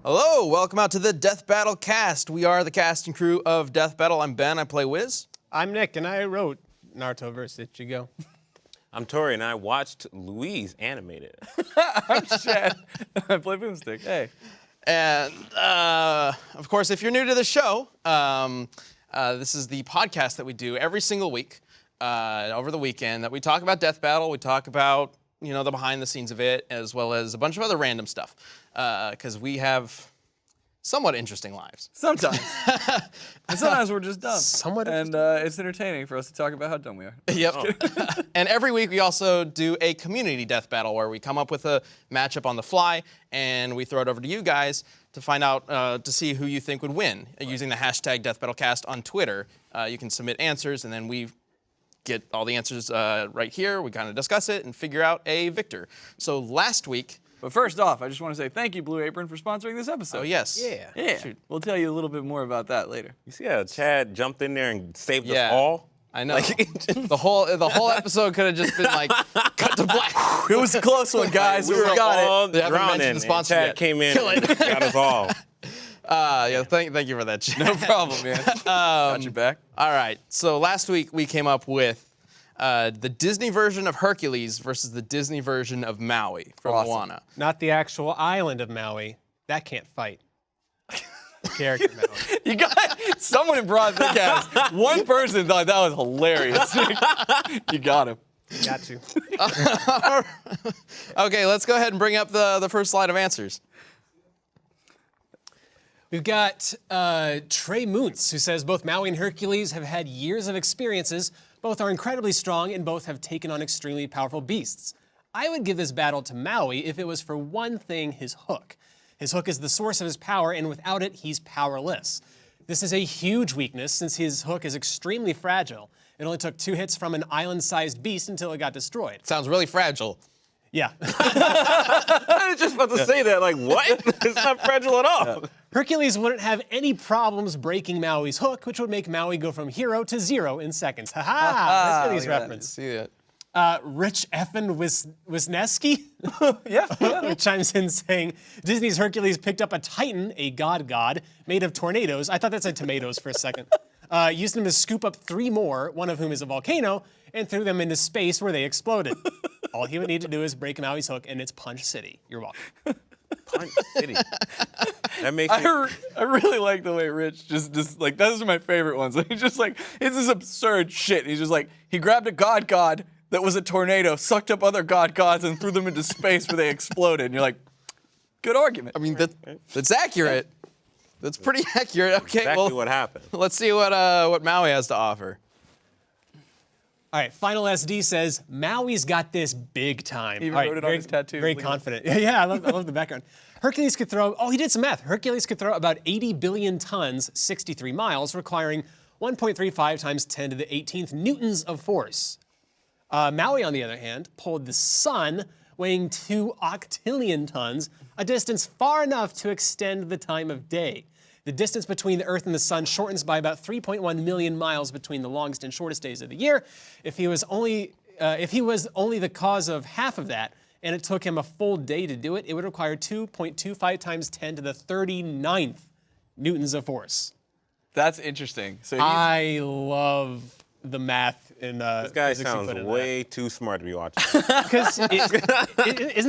Hello, welcome out to the Death Battle cast. We are the cast and crew of Death Battle. I'm Ben, I play Wiz. I'm Nick, and I wrote Naruto vs. Ichigo. I'm Tori, and I watched Louise animated. I'm Shad. I play Boomstick. Hey. And, of course, if you're new to the show, this is the podcast that we do every single week over the weekend that we talk about Death Battle. We talk about, you know, the behind the scenes of it, as well as a bunch of other random stuff, because we have somewhat interesting lives. Sometimes. And sometimes we're just dumb. Somewhat And it's entertaining for us to talk about how dumb we are. Yep. And every week we also do a community death battle where we come up with a matchup on the fly and we throw it over to you guys to find out, to see who you think would win using the hashtag DeathBattleCast on Twitter. You can submit answers and then we get all the answers right here. We kind of discuss it and figure out a victor. So last week. But first off, I just want to say thank you, Blue Apron, for sponsoring this episode. Oh, yes. Yeah. Shoot. We'll tell you a little bit more about that later. You see how Chad jumped in there and saved Yeah. us all? I know. The whole episode could have just been like cut to black. It was a close one, guys. We were all They haven't mentioned drowning, the and sponsor Chad yet. came in Kill and it. got us all. Yeah, thank you for that, Chad. No problem, man. Got your back. All right, so last week we came up with the Disney version of Hercules versus the Disney version of Maui from Awesome. Moana. Not the actual island of Maui. That can't fight. The character Maui. You got someone in Broad Thick Cast. One person thought that was hilarious. You got him. Got to. Okay, let's go ahead and bring up the first slide of answers. We've got Trey Moons, who says both Maui and Hercules have had years of experiences. Both are incredibly strong, and both have taken on extremely powerful beasts. I would give this battle to Maui if it was for one thing, his hook. His hook is the source of his power, and without it, he's powerless. This is a huge weakness, since his hook is extremely fragile. It only took 2 hits from an island-sized beast until it got destroyed. Sounds really fragile. Yeah. I was just about to say that, like, what? It's not fragile at all. Hercules wouldn't have any problems breaking Maui's hook, which would make Maui go from hero to 0 in seconds. Ha-ha! Hercules look at that. reference. See that? Rich effin' Wisniewski Yeah. chimes in saying, Disney's Hercules picked up a titan, a god, made of tornadoes. I thought that said tomatoes for a second. Used them to scoop up 3 more, one of whom is a volcano, and threw them into space where they exploded. All he would need to do is break Maui's hook, and it's Punch City. You're welcome. Punch City. That makes me... I really like the way Rich just like, those are my favorite ones. Like, just like, it's this absurd shit. He's just like, he grabbed a god that was a tornado, sucked up other gods, and threw them into space where they exploded. And you're like, good argument. I mean, that's accurate. That's pretty accurate. Okay, exactly well, what happened. let's see what Maui has to offer. All right, Final SD says, Maui's got this big time. He even All right, wrote it on very, his tattoo. Very Look at confident. Yeah, I love the background. Hercules could throw, he did some math. Hercules could throw about 80 billion tons, 63 miles, requiring 1.35 times 10 to the 18th newtons of force. Maui, on the other hand, pulled the sun, weighing 2 octillion tons, a distance far enough to extend the time of day. The distance between the Earth and the Sun shortens by about 3.1 million miles between the longest and shortest days of the year. If he was only the cause of half of that, and it took him a full day to do it, it would require 2.25 times 10 to the 39th newtons of force. That's interesting. So I love the math in This guy physics you sounds put in way too smart to be watching. because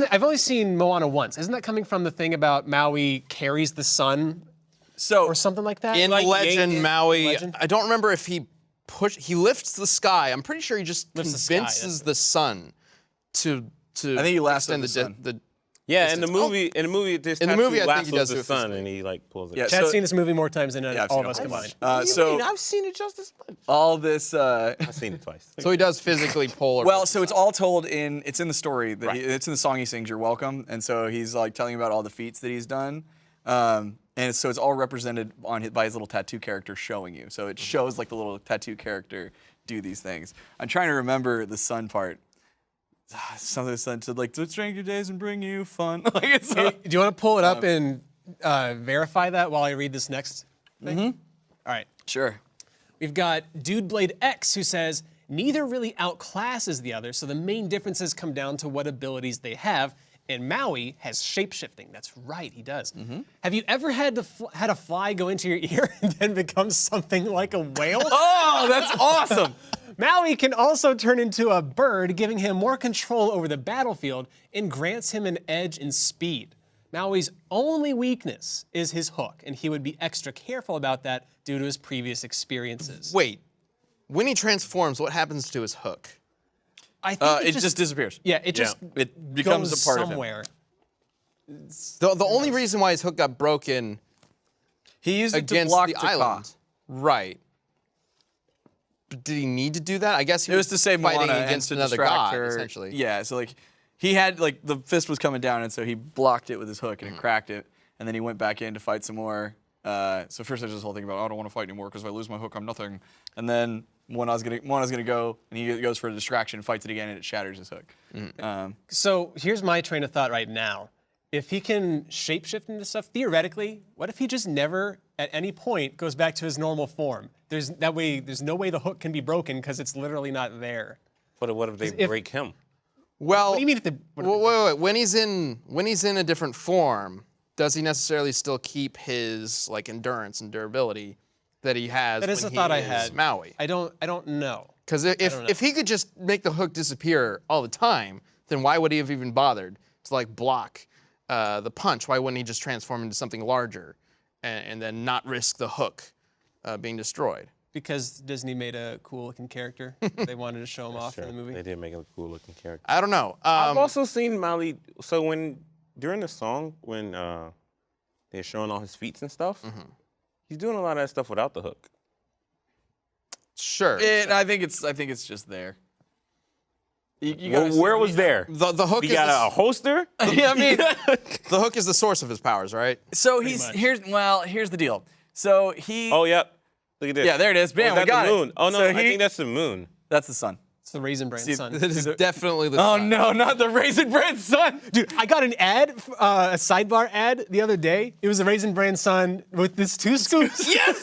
I've only seen Moana once. Isn't that coming from the thing about Maui carries the sun or something like that? In Like Legend, Yankee- Maui, Legend? I don't remember if he lifts the sky. I'm pretty sure he just Lifts the sky, convinces the sun to I think he lassoed extend the sun. the Yeah, in the Distance. movie, this In the tattoo movie, I think he lassos does the do it sun, physically. and he like pulls it. Yeah, Chad's so- seen this movie more times than Yeah, I've all seen of us it. combined. I've seen it just as much. all this. I've seen it twice. So he does physically pull. Or Well, so it's all told it's in the story. Right. It's in the song he sings, "You're Welcome," and so he's like telling about all the feats that he's done, and so it's all represented by his little tattoo character showing you. So it shows like the little tattoo character do these things. I'm trying to remember the sun part. Something the sun said like, "Let's drink your days and bring you fun." Like it's. Do you want to pull it up and verify that while I read this next thing? Mm-hmm. All right. Sure. We've got Dude Blade X who says, neither really outclasses the other, so the main differences come down to what abilities they have And Maui has shape-shifting. That's right, he does. Have you ever had a fly go into your ear and then become something like a whale? Oh, that's awesome. Maui can also turn into a bird, giving him more control over the battlefield and grants him an edge in speed. Maui's only weakness is his hook, and he would be extra careful about that due to his previous experiences. Wait, when he transforms, what happens to his hook? I think It just disappears. yeah, it just It becomes goes a part somewhere. of him. The only reason why his hook got broken He used it to against block the Taka. island, right? But did he need to do that? I guess he It was to save fighting Moana against and to another distract god, her. essentially. Yeah, so like he had like the fist was coming down, and so he blocked it with his hook and it cracked it, and then he went back in to fight some more. So first there's this whole thing about, oh, I don't want to fight anymore because if I lose my hook, I'm nothing. And then Moana's gonna go, and he goes for a distraction, fights it again, and it shatters his hook. So here's my train of thought right now. If he can shapeshift into stuff, theoretically, what if he just never, at any point, goes back to his normal form? There's no way the hook can be broken because it's literally not there. What if they break him? Well, What do you mean if wait. When he's in a different form, does he necessarily still keep his like endurance and durability that he has? That is when a thought he I is had. Maui. I don't know. Because don't know. if he could just make the hook disappear all the time, then why would he have even bothered to like block the punch? Why wouldn't he just transform into something larger and then not risk the hook being destroyed? Because Disney made a cool-looking character. They wanted to show him off in the movie. They did make a cool looking character. I don't know. I've also seen Maui. So during the song when they're showing all his feats and stuff, he's doing a lot of that stuff without the hook. Sure. I think it's just there. You gotta see- Where was there? The hook He is got a holster. Yeah, I mean, the hook is the source of his powers, right? so much. here's the deal. So he Oh, yep. Look at this. yeah, there it is. Oh, Bam, is we that got the it. moon? Oh no, So I think that's the moon. that's the sun. It's the Raisin Bran son. It is definitely the Oh sun. no, not the Raisin Bran sun. Dude, I got an ad, a sidebar ad the other day. It was a Raisin Bran son with this 2 scoops. Yes!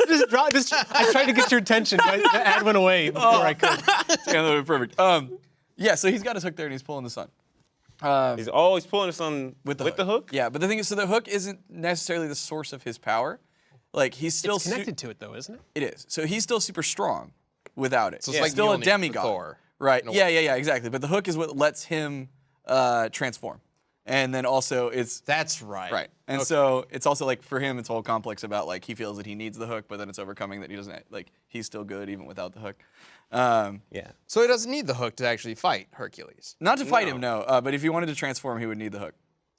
I tried to get your attention, but the ad went away before I could. Yeah, that would be perfect. Yeah, so he's got his hook there and he's pulling the sun. He's always pulling us on with the hook. Yeah, but the thing is, so the hook isn't necessarily the source of his power. Like he's still It's connected to it, though, isn't it? It is. So he's still super strong without it. So it's like still a Mjolnir for demigod. Thor. Right. Yeah, exactly. But the hook is what lets him transform. And then also it's That's right. right. And so it's also like for him it's all complex about like he feels that he needs the hook, but then it's overcoming that he doesn't like he's still good even without the hook. Yeah. So he doesn't need the hook to actually fight Hercules. Not to fight him, no. But if he wanted to transform, he would need the hook.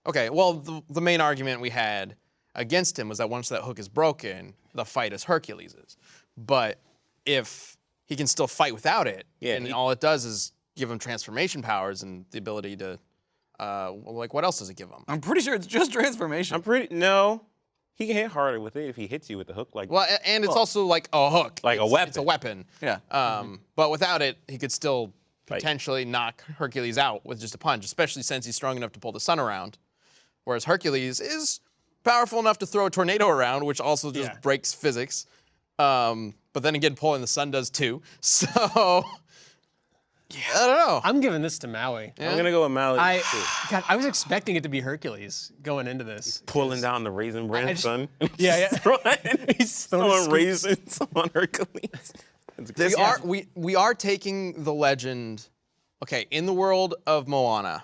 Okay, well, the main argument we had against him was that once that hook is broken, the fight is Hercules's. But if he can still fight without it, and all it does is give him transformation powers and the ability to, like, what else does it give him? I'm pretty sure it's just transformation. No. He can hit harder with it if he hits you with the hook. Like Well, and it's also like a hook. Like a It's- It's a weapon. weapon. Yeah. But without it, he could still potentially knock Hercules out with just a punch, especially since he's strong enough to pull the sun around. Whereas Hercules is powerful enough to throw a tornado around, which also just breaks physics. But then again, pulling the sun does too. So, I don't know. I'm giving this to Maui. I'm gonna go with Maui. God, I was expecting it to be Hercules going into this. Pulling down the Raisin Bran son. Yeah. He's throwing raisins on Hercules. We are taking the legend. Okay, in the world of Moana,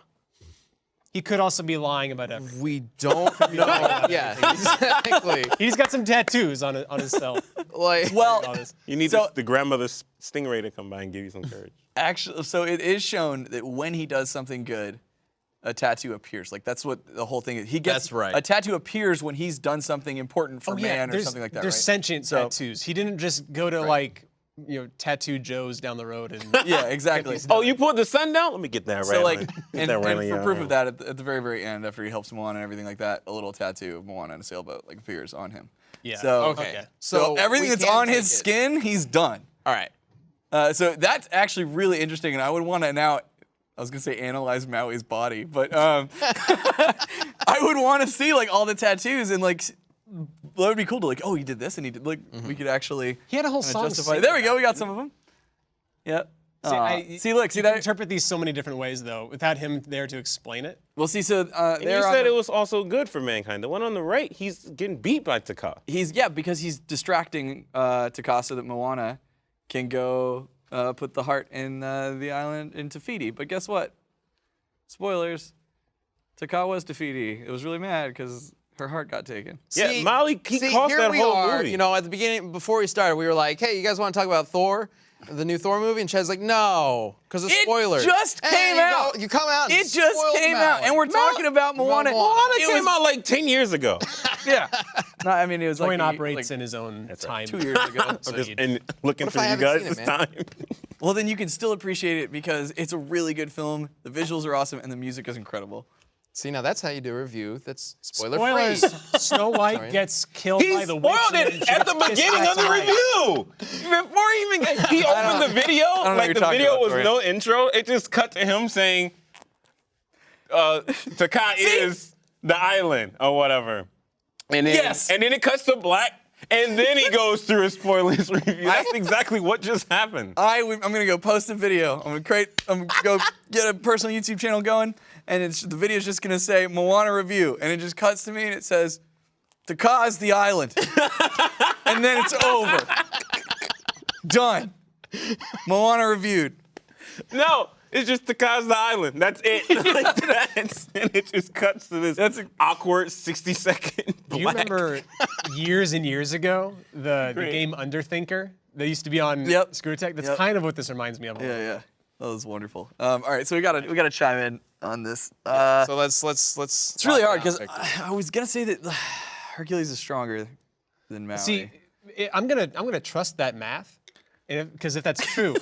He could also be lying about everything. we don't know. Yeah, exactly. He's got some tattoos on his self. Like, Well, All this. You need the grandmother's stingray to come by and give you some courage. actually, so it is shown that when he does something good, a tattoo appears. Like that's what the whole thing is. He gets That's right. A tattoo appears when he's done something important for man or something like that. There's right? sentient So- tattoos. He didn't just go to like, tattoo Joe's down the road and Yeah, exactly. Oh, you pulled the sun down? Let me get that right. So like, Get and that right on for your proof arm. of that, at the very, very end, after he helps Moana and everything like that, a little tattoo of Moana on a sailboat like appears on him. Yeah. So okay. So everything we that's can on take his it. skin, he's done. All right. So that's actually really interesting, and I would want to now. I was gonna say analyze Maui's body, but I would want to see like all the tattoos and like that would be cool to like. Oh, he did this, and he did like we could actually. he had a whole kinda song. justify. There we go. We got some of them. Yeah. See, look, see you that- can interpret these so many different ways, though, without him there to explain it. Well, see, so And you said it was also good for mankind. The one on the right, he's getting beat by Taka. because he's distracting Taka so that Moana can go put the heart in the island in Te Fiti. But guess what? Spoilers. Taka was Te Fiti. It was really mad because her heart got taken. Yeah, Maui, he caused here that we whole are, movie. You know, at the beginning, before we started, we were like, hey, you guys want to talk about Thor? The new Thor movie? And Chad's like, no, because of It spoilers. just And came you out. you come out and It just spoiled came Maui. out, and we're talking about Moana. Moana It came out like 10 years ago. Yeah. No, I mean, it was Dorian like operates like in his own time. 2 years ago. So Just you- and looking What if for I you haven't guys seen it, this man? time. Well, then you can still appreciate it because it's a really good film. The visuals are awesome, and the music is incredible. See, now that's how you do a review. That's spoiler Spoilers. free. Snow White gets killed He by the witch. spoiled and then it she at the gets kissed beginning by of the Tamai. review. Before he even he opened the video, know what like you're the talking video about, was Torian. no intro. It just cut to him saying, Taka is the island or whatever. And then, Yes. and then it cuts to black, and then he goes through his spoilers review. That's exactly what just happened. I'm gonna go post a video. I'm gonna go get a personal YouTube channel going, and the video's just gonna say Moana review, and it just cuts to me and it says, Taka is the island, and then it's over. Done. Moana reviewed. No, it's just Taka's the island. That's it. Like, and it just cuts to this awkward 60-second. Do you remember years and years ago the game Underthinker that used to be on Yep. Screwtech? That's Yep. kind of what this reminds me of. Yeah, yeah. That was wonderful. All right, so we gotta chime in on this. So let's. It's really hard because I was gonna say that Hercules is stronger than Maui. See, I'm gonna trust that math, because if that's true,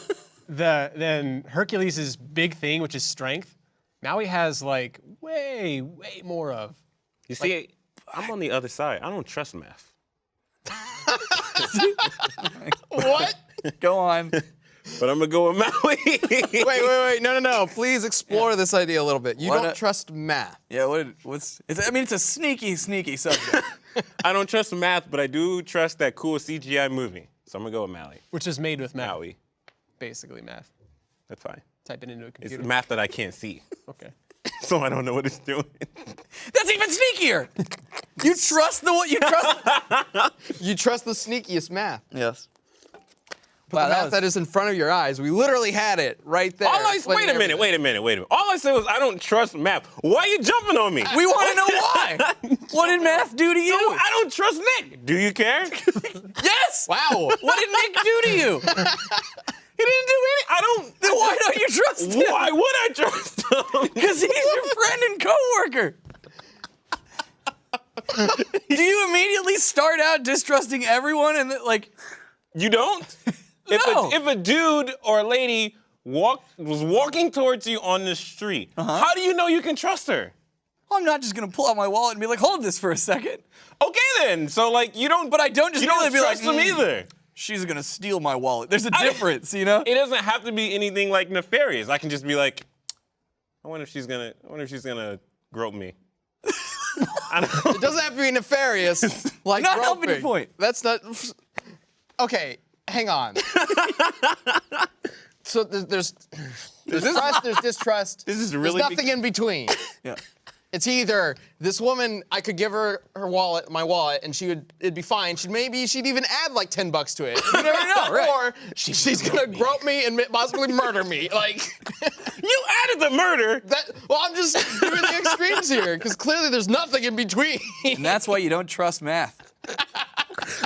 then Hercules' big thing, which is strength, Maui has like way more of. You see, I'm on the other side. I don't trust math. What? Go on. But I'm gonna go with Maui. Wait. No. Please explore this idea a little bit. You Why don't not? trust math. Yeah, what's? I mean, it's a sneaky subject. I don't trust math, but I do trust that cool CGI movie. So I'm gonna go with Maui. Which is made with math. Maui. Basically math. That's fine. Type it into a It's computer. math that I can't see. Okay. So I don't know what it's doing. That's even sneakier. You trust the what? You trust? You trust the sneakiest math. Yes. The math that is in front of your eyes. We literally had it right there. Wait a minute. All I said was I don't trust math. Why are you jumping on me? We want to know why. What did math do to you? I don't trust Nick. Do you care? Yes. Wow. What did Nick do to you? He didn't do anything. I don't. Then why don't you trust him? Why would I trust him? Because he's your friend and coworker. Do you immediately start out distrusting everyone and like? You don't? No. If a dude or a lady was walking towards you on the street, how do you know you can trust her? I'm not just gonna pull out my wallet and be like, hold this for a second. Okay then. So like you don't. But I don't just you don't immediately be like, trust them either. She's gonna steal my wallet. There's a difference, you know? It doesn't have to be anything like nefarious. I can just be like, I wonder if she's gonna grope me. It doesn't have to be nefarious. Like Not helping groping. your point. That's not. Okay, hang on. So there's trust, there's distrust. This is There's really nothing in between. Yeah. It's either this woman, I could give her wallet, my wallet, and it'd be fine. She'd even add like $10 to it. You never know, right? Or she's gonna grope me and possibly murder me. Like You added the murder. that. Well, I'm just doing the extremes here because clearly there's nothing in between. And that's why you don't trust math.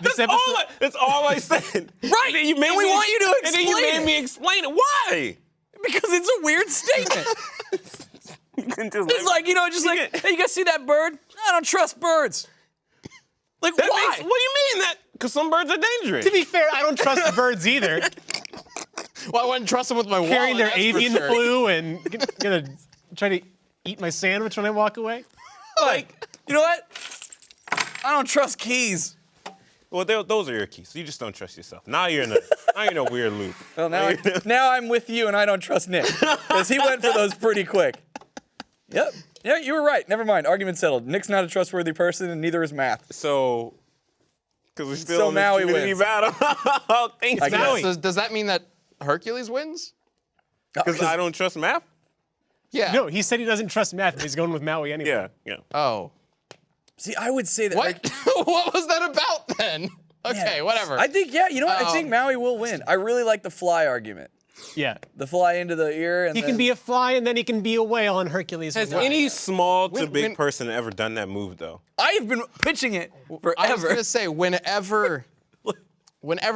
That's all I said. Right. And then you made And we me want you to And then you explain made it. me explain it. Why? Because it's a weird statement. You can just It's like, just like, hey, you guys see that bird? I don't trust birds. Like, that why? makes, what do you mean that? Because some birds are dangerous. To be fair, I don't trust the birds either. Well, I wouldn't trust them with my wallet. Carrying their that's for avian sure. flu and gonna try to eat my sandwich when I walk away. Like, you know what? I don't trust keys. Well, those are your keys. So you just don't trust yourself. Now you're in a weird loop. Well, now I'm with you and I don't trust Nick. Because he went for those pretty quick. Yep. Yeah, you were right. Never mind. Argument settled. Nick's not a trustworthy person and neither is math. So, because we're still So in this Maui community wins. battle. Thanks, I guess. Maui. So does that mean that Hercules wins? Because I don't trust math? Yeah. No, he said he doesn't trust math, but he's going with Maui anyway. Yeah, yeah. Oh. See, I would say that. What? What was that about then? Okay, whatever. I think, yeah, you know what? I think Maui will win. I really like the fly argument. Yeah. The fly into the ear. And He can be a fly and then he can be a whale on Hercules. Has with any small to big when- person ever done that move, though? I have been pitching it forever. I was gonna say whenever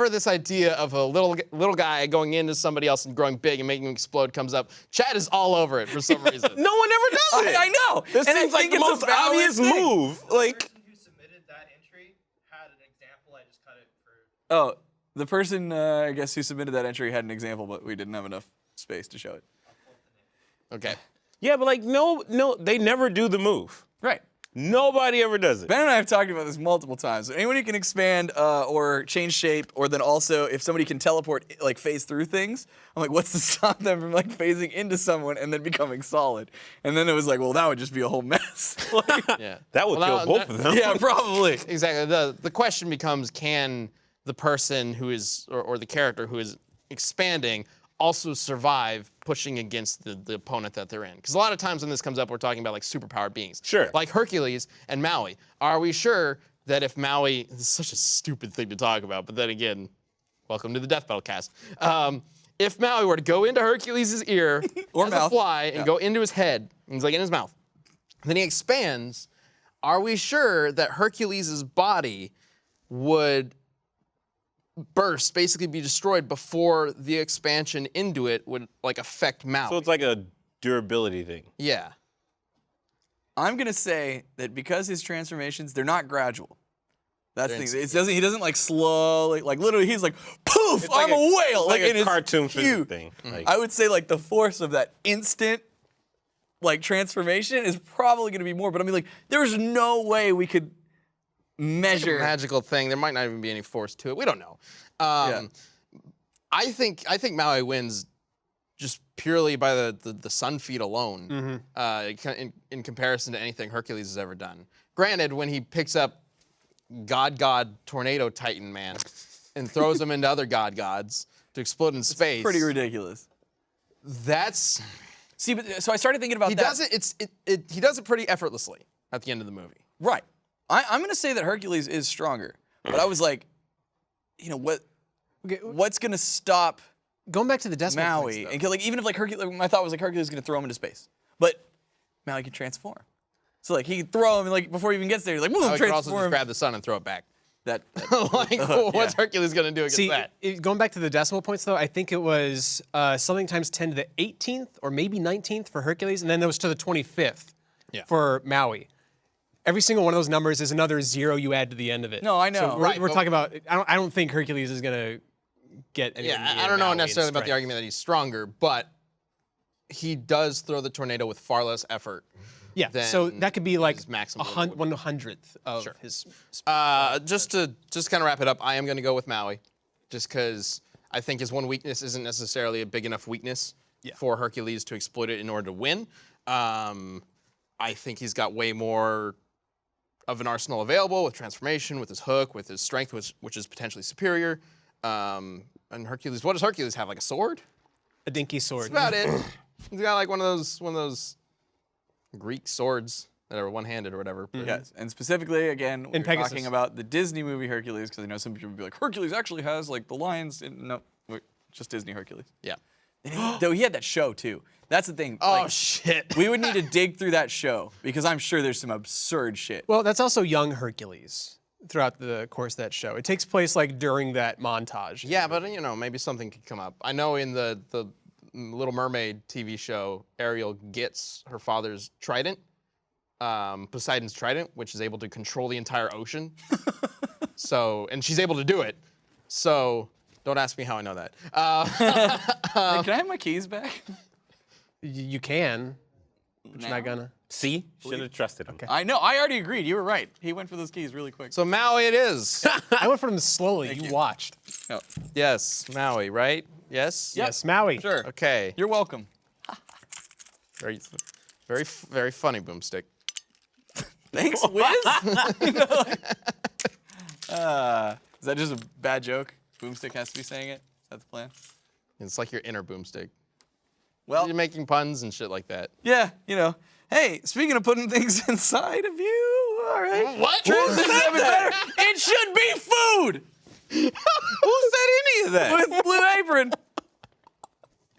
this idea of a little guy going into somebody else and growing big and making him explode comes up, Chad is all over it for some reason. No one ever does it. I know. This And I seems like think the it's a most valid obvious thing. move. Like, Who submitted that entry had an example. I just cut it for. Oh, the person, I guess, who submitted that entry had an example, but we didn't have enough space to show it. Okay. yeah, but like, no, they never do the move. Right. Nobody ever does it. Ben and I have talked about this multiple times. So anyone who can expand or change shape, or then also if somebody can teleport, like phase through things, I'm like, what's to stop them from like phasing into someone and then becoming solid? And then it was like, well, that would just be a whole mess. Like, Yeah. That would Well, kill both of them. yeah, probably. Exactly. The question becomes, can the person who is, or the character who is expanding also survive pushing against the opponent that they're in? Because a lot of times when this comes up, we're talking about like superpowered beings. Sure. Like Hercules and Maui. Are we sure that if Maui, this is such a stupid thing to talk about, but then again, welcome to the Death Battle cast. If Maui were to go into Hercules' ear Or as mouth. a fly and go into his head, and he's like in his mouth, then he expands, are we sure that Hercules' body would burst, basically be destroyed before the expansion into it would like affect Maui? So it's like a durability thing. Yeah. I'm gonna say that because his transformations, they're not gradual. That's the They're thing. It doesn't. He doesn't like slowly, like literally. He's like, poof! It's like I'm a whale. Like and a it's cartoon physics huge. thing. Like, I would say like the force of that instant, like transformation is probably gonna be more. But I mean, like, there's no way we could measure. Magical thing. There might not even be any force to it. We don't know. Yeah. I think Maui wins just purely by the sun feat alone, in comparison to anything Hercules has ever done. Granted, when he picks up God Tornado Titan Man and throws him into other gods to explode in space, Pretty ridiculous. that's See, but so I started thinking about he that. does it. He does it pretty effortlessly at the end of the movie. Right. I'm gonna say that Hercules is stronger, but I was like, you know what? Okay, What's gonna stop going back to the decimal Maui? points, And like, even if like Hercules, my thought was like Hercules is gonna throw him into space, but Maui can transform. So like he can throw him and like before he even gets there, he's like, boom, I could also transform. just grab the sun and throw it back. That Like, what's Hercules gonna do against See, that? going back to the decimal points though, I think it was something times 10 to the 18th or maybe 19th for Hercules, and then it was to the 25th Yeah. for Maui. Every single one of those numbers is another zero you add to the end of it. No, I know. So we're, Right, we're but- talking about. I don't think Hercules is gonna get. Yeah, anywhere near I don't know Maui in necessarily about the strength. argument that he's stronger, but he does throw the tornado with far less effort. Yeah, so than that could be like his maximum a ability would be. 1/100th of his. Just to kind of wrap it up, I am going to go with Maui, just because I think his one weakness isn't necessarily a big enough weakness for Hercules to exploit it in order to win. I think he's got way more of an arsenal available with transformation, with his hook, with his strength, which is potentially superior. And Hercules, what does Hercules have? Like a sword? A dinky sword. That's about it. He's got like one of those Greek swords that are one-handed or whatever. but- Yes, and specifically, again, we're Pegasus. talking about the Disney movie Hercules, because I know some people would be like, Hercules actually has like the lions. No, wait, just Disney Hercules. Yeah. Though he had that show too. That's the thing. Oh like, shit. we would need to dig through that show because I'm sure there's some absurd shit. Well, that's also young Hercules throughout the course of that show. It takes place like during that montage. Yeah, but you know, maybe something could come up. I know in the Little Mermaid TV show, Ariel gets her father's trident, Poseidon's trident, which is able to control the entire ocean. And she's able to do it. So don't ask me how I know that. Hey, can I have my keys back? You can, but you're Now? not gonna. see? Should have trusted him. I know. I already agreed. You were right. He went for those keys really quick. So Maui it is. I went for them slowly. You watched. No. Yes, Maui, right? Yes? Yes, Maui. Sure. Okay. You're welcome. Very, very funny, Boomstick. Thanks, Wiz. Is that just a bad joke? Boomstick has to be saying it? Is that the plan? It's like your inner Boomstick. Well, You're making puns and shit like that. yeah, you know. Hey, speaking of putting things inside of you, all right. What? Who said that? It should be food. Who said any of that? With Blue Apron.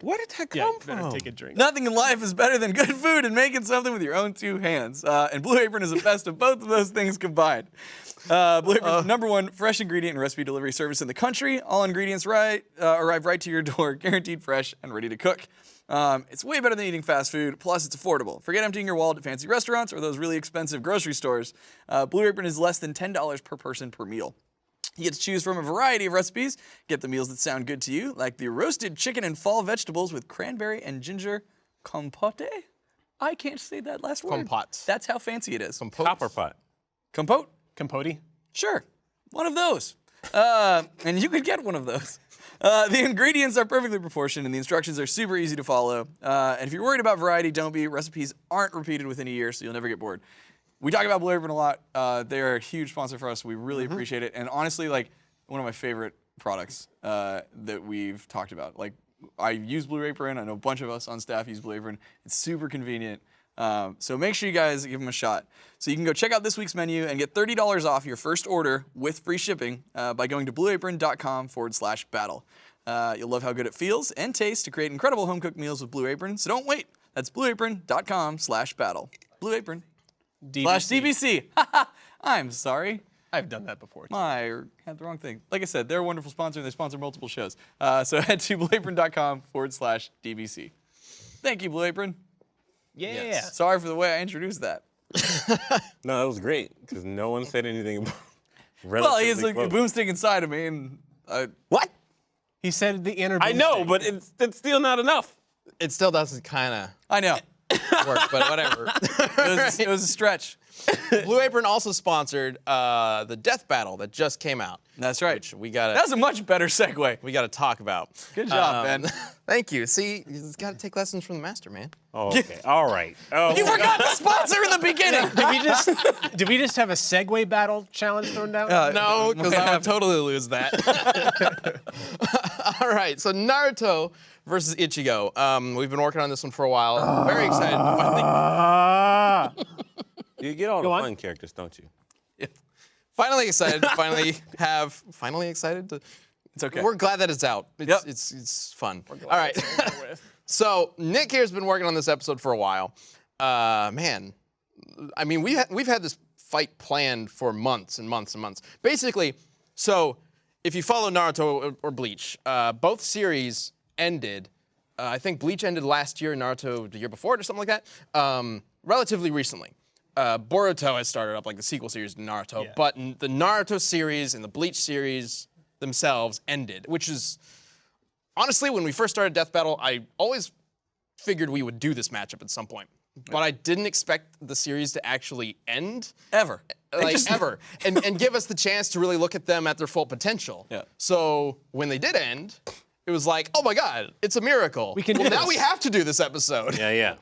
Where did that Yeah, come you better from? take a drink. Nothing in life is better than good food and making something with your own two hands. And Blue Apron is the best of both of those things combined. Blue Apron's the #1 fresh ingredient and recipe delivery service in the country. All ingredients arrive right to your door, guaranteed fresh and ready to cook. It's way better than eating fast food, plus it's affordable. Forget emptying your wallet at fancy restaurants or those really expensive grocery stores. Blue Apron is less than $10 per person per meal. You get to choose from a variety of recipes. Get the meals that sound good to you, like the roasted chicken and fall vegetables with cranberry and ginger compote. I can't say that last word. Compote. That's how fancy it is. Copper pot. Compote? Capote? Sure, one of those. And you could get one of those. The ingredients are perfectly proportioned and the instructions are super easy to follow. And if you're worried about variety, don't be. Recipes aren't repeated within a year, so you'll never get bored. We talk about Blue Apron a lot. They're a huge sponsor for us. We really appreciate it. And honestly, like, one of my favorite products that we've talked about. Like, I use Blue Apron. I know a bunch of us on staff use Blue Apron. It's super convenient. So make sure you guys give them a shot. So you can go check out this week's menu and get $30 off your first order with free shipping by going to blueapron.com/battle. You'll love how good it feels and tastes to create incredible home-cooked meals with Blue Apron. So don't wait. That's blueapron.com/battle. Blue Apron. /DBC. I'm sorry. I've done that before. Too. I had the wrong thing. Like I said, they're a wonderful sponsor and they sponsor multiple shows. So head to blueapron.com/DBC. Thank you, Blue Apron. Yeah. Sorry for the way I introduced that. No, that was great because no one said anything about. Well, he has like a close. boomstick inside of me, and What? He said the inner. I know, boomstick. but it's still not enough. It still doesn't kind of I know. work, but whatever. It was a stretch. Blue Apron also sponsored the Death Battle that just came out. That's right. Which we gotta That was a much better segue. talk about. Good job, Ben. Thank you. See, you just gotta take lessons from the master, man. Oh, okay. All right. Oh, You forgot the sponsor in the beginning. Did we just have a Segway battle challenge thrown down? No, because I would totally lose that. All right, so Naruto versus Ichigo. We've been working on this one for a while. Very excited to finally. you get all the on. fun characters, don't you? Finally excited to finally excited to. It's okay. We're glad that it's out. Yep. It's fun. All right. So Nick here's been working on this episode for a while. Man, I mean we've had this fight planned for months and months and months. Basically, so if you follow Naruto or Bleach, both series ended. I think Bleach ended last year, Naruto the year before it or something like that. Relatively recently. Boruto has started up like the sequel series to Naruto, Yeah. but the Naruto series and the Bleach series themselves ended, which is honestly when we first started Death Battle, I always figured we would do this matchup at some point, but I didn't expect the series to actually end. Ever. Ever, and give us the chance to really look at them at their full potential. Yeah. So when they did end, it was like, oh my God, it's a miracle. We can do now this. we have to do this episode. Yeah.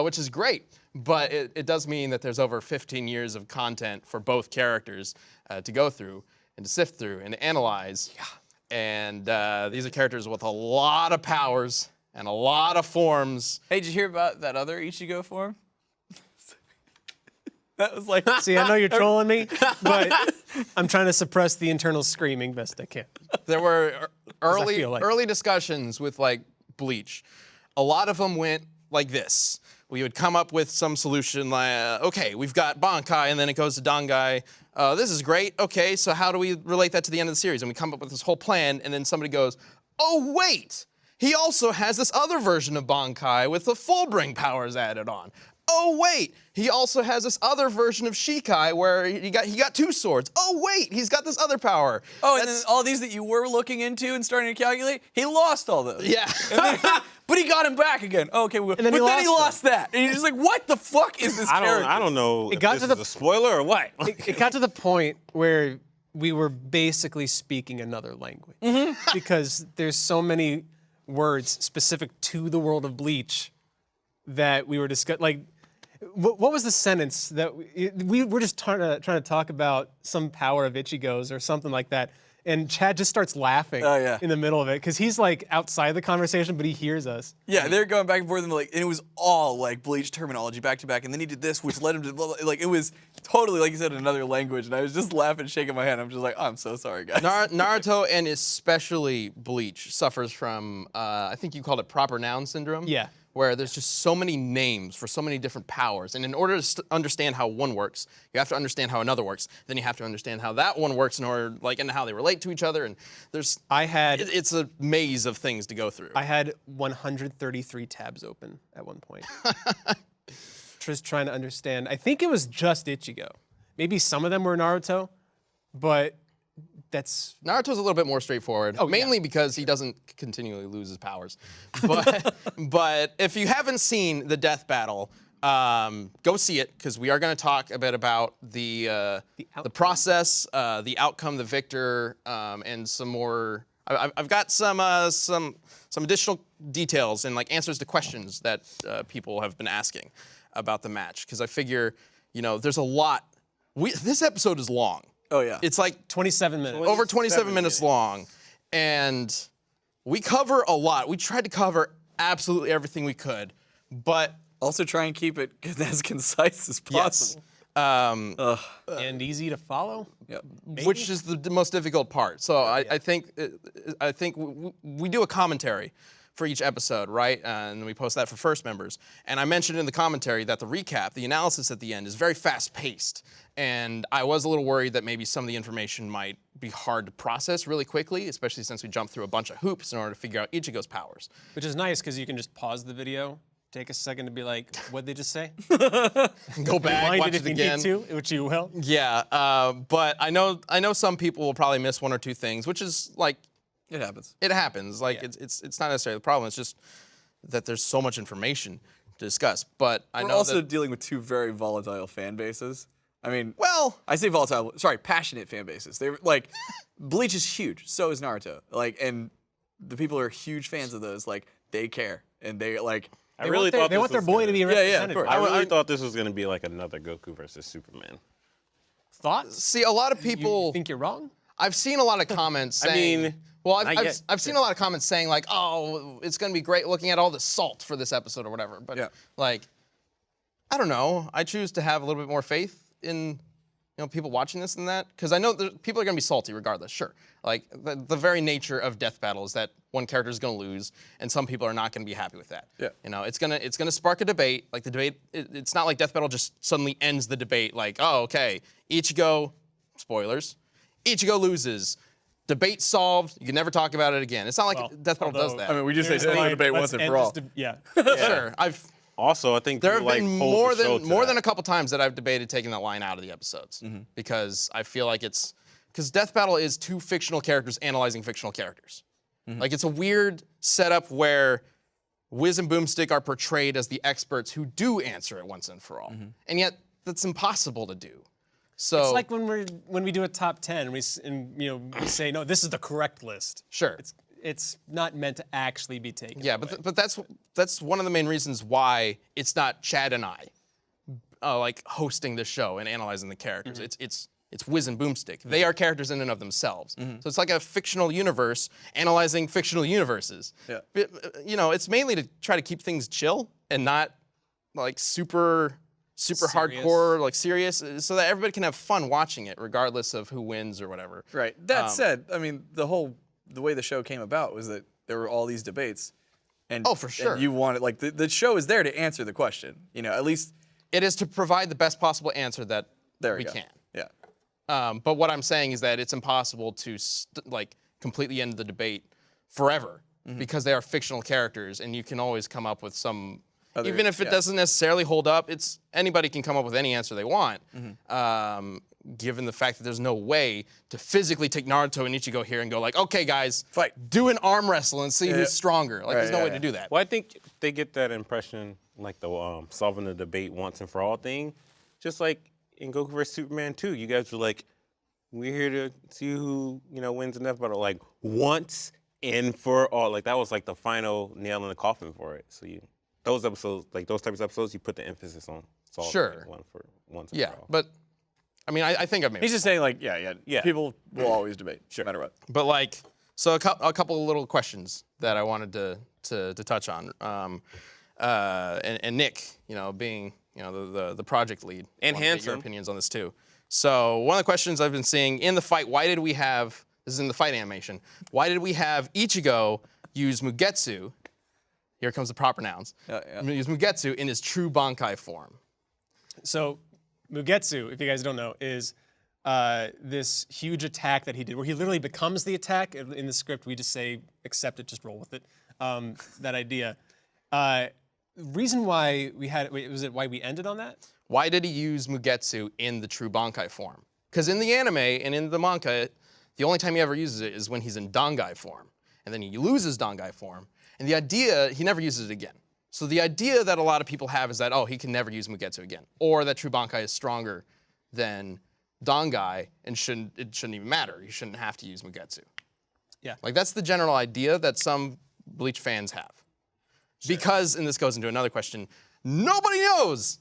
Which is great. But it does mean that there's over 15 years of content for both characters to go through and to sift through and to analyze. Yeah. And these are characters with a lot of powers and a lot of forms. Hey, did you hear about that other Ichigo form? That was like. See, I know you're trolling me, but I'm trying to suppress the internal screaming best I can. There were feel like- early discussions with like Bleach. A lot of them went like this. We would come up with some solution like, okay, we've got Bankai, and then it goes to Dangai. This is great. Okay, so how do we relate that to the end of the series? And we come up with this whole plan, and then somebody goes, oh, wait, he also has this other version of Bankai with the Fullbring powers added on. Oh, wait, he also has this other version of Shikai where he got two swords. Oh, wait, he's got this other power. Oh, and then all these that you were looking into and starting to calculate, he lost all those. Yeah. But he got him back again. Oh, okay, then he but then he lost lost that. And you're just like, what the fuck is this character? I don't know. If got this to is the- a spoiler or what. It got to the point where we were basically speaking another language because there's so many words specific to the world of Bleach that we were discussing. Like, what was the sentence that we were just trying to talk about some power of Ichigo's or something like that, and Chad just starts laughing Oh, yeah. in the middle of it because he's like outside the conversation, but he hears us. Yeah, they're going back and forth, and like, and it was all like Bleach terminology back to back, and then he did this, which led him to like it was totally like you said another language, and I was just laughing, shaking my head. I'm just like, oh, I'm so sorry, guys. Naruto and especially Bleach suffers from I think you called it proper noun syndrome. Yeah. Where there's just so many names for so many different powers, and in order to understand how one works, you have to understand how another works. Then you have to understand how that one works in order, like, and how they relate to each other. And there's it's a maze of things to go through. I had 133 tabs open at one point. Just trying to understand. I think it was just Ichigo. Maybe some of them were Naruto, but that's Naruto's a little bit more straightforward, mainly because he doesn't continually lose his powers. But if you haven't seen the death battle, go see it because we are going to talk a bit about the process, the outcome, the victor, and some more. I've got some additional details and like answers to questions that people have been asking about the match because I figure, there's a lot. This episode is long. Oh yeah. It's like 27 minutes. over 27 minutes long, and we cover a lot. We tried to cover absolutely everything we could, but Also try and keep it as concise as possible. And easy to follow. Yep. which is the most difficult part. So I think we do a commentary for each episode, right? And we post that for first members. And I mentioned in the commentary that the recap, the analysis at the end, is very fast-paced. And I was a little worried that maybe some of the information might be hard to process really quickly, especially since we jumped through a bunch of hoops in order to figure out Ichigo's powers. Which is nice because you can just pause the video, take a second to be like, what'd they just say? Go back, Rewind watch it if it you again. need to, which you will. Yeah, but I know some people will probably miss one or two things, which is like, It happens. it happens. Like it's not necessarily the problem. It's just that there's so much information to discuss. But I We're know also that, dealing with two very volatile fan bases. I mean, well, I say volatile, sorry, passionate fan bases. They're like, Bleach is huge, so is Naruto. Like, and the people who are huge fans of those, like, they care. And they, like, I really thought they want their boy to be yeah, represented. of course. I really thought this was gonna be like another Goku versus Superman. Thoughts? see, a lot of people. You think you're wrong? I've seen a lot of comments saying. mean, well, not yet. I've seen a lot of comments saying like, oh, it's gonna be great looking at all the salt for this episode or whatever. But Yeah. like, I don't know. I choose to have a little bit more faith in people watching this than that, because I know that people are gonna be salty regardless. Sure, like the very nature of death battle is that one character is gonna lose, and some people are not gonna be happy with that. Yeah. It's gonna spark a debate. Like the debate, it's not like death battle just suddenly ends the debate. Like, oh, okay, Ichigo, spoilers, Ichigo loses. Debate solved. You can never talk about it again. It's not like death battle does that. I mean, we just say There's end the like, debate let's once and end for all. this yeah. Sure, Also, I think there have people, been hold the show to more that. than a couple times that I've debated taking that line out of the episodes because I feel like because Death Battle is two fictional characters analyzing fictional characters. Like it's a weird setup where Wiz and Boomstick are portrayed as the experts who do answer it once and for all, and yet that's impossible to do. So It's like when we do a top 10 and we say no, this is the correct list. sure. It's not meant to actually be taken. Yeah, away. but that's one of the main reasons why it's not Chad and I like hosting the show and analyzing the characters. It's Wiz and Boomstick. They are characters in and of themselves. So it's like a fictional universe analyzing fictional universes. Yeah. But, it's mainly to try to keep things chill and not like super Serious. hardcore, like serious, so that everybody can have fun watching it regardless of who wins or whatever. Right. That said, I mean, the way the show came about was that there were all these debates. And, Oh, for sure. And you wanted, like, the show is there to answer the question. At least It is to provide the best possible answer that there we go. can. Yeah. But what I'm saying is that it's impossible to completely end the debate forever because they are fictional characters, and you can always come up with some. Even if it doesn't necessarily hold up, anybody can come up with any answer they want. Given the fact that there's no way to physically take Naruto and Ichigo here and go like, okay, guys, Fight. do an arm wrestle and see who's stronger. Like, there's no yeah, way yeah. to do that. Well, I think they get that impression, like the solving the debate once and for all thing, just like in Goku vs Superman 2. You guys were like, we're here to see who wins the death battle, like once and for all. Like that was like the final nail in the coffin for it. So those episodes, like those types of episodes, you put the emphasis on solving Sure. once and Yeah, for all. but I mean, I think I've made He's it. just saying, like, yeah. People will always debate, no matter what. But like, so a couple of little questions that I wanted to touch on. And Nick, being the project lead, And I wanna get your handsome. opinions on this too. So one of the questions I've been seeing in the fight, why did we have this is in the fight animation? Why did we have Ichigo use Mugetsu? Here comes the proper nouns. Use Mugetsu in his true Bankai form. So, Mugetsu, if you guys don't know, is this huge attack that he did, where he literally becomes the attack. In the script, we just say, accept it, just roll with it. That idea. Reason why we had, why we ended on that? Why did he use Mugetsu in the true Bankai form? Because in the anime and in the manga, the only time he ever uses it is when he's in Dangai form. And then he loses Dangai form. And the idea, he never uses it again. So the idea that a lot of people have is that, oh, he can never use Mugetsu again. Or that true Bankai is stronger than Dangai and it shouldn't even matter. You shouldn't have to use Mugetsu. Yeah. Like that's the general idea that some Bleach fans have. Because, and this goes into another question, nobody knows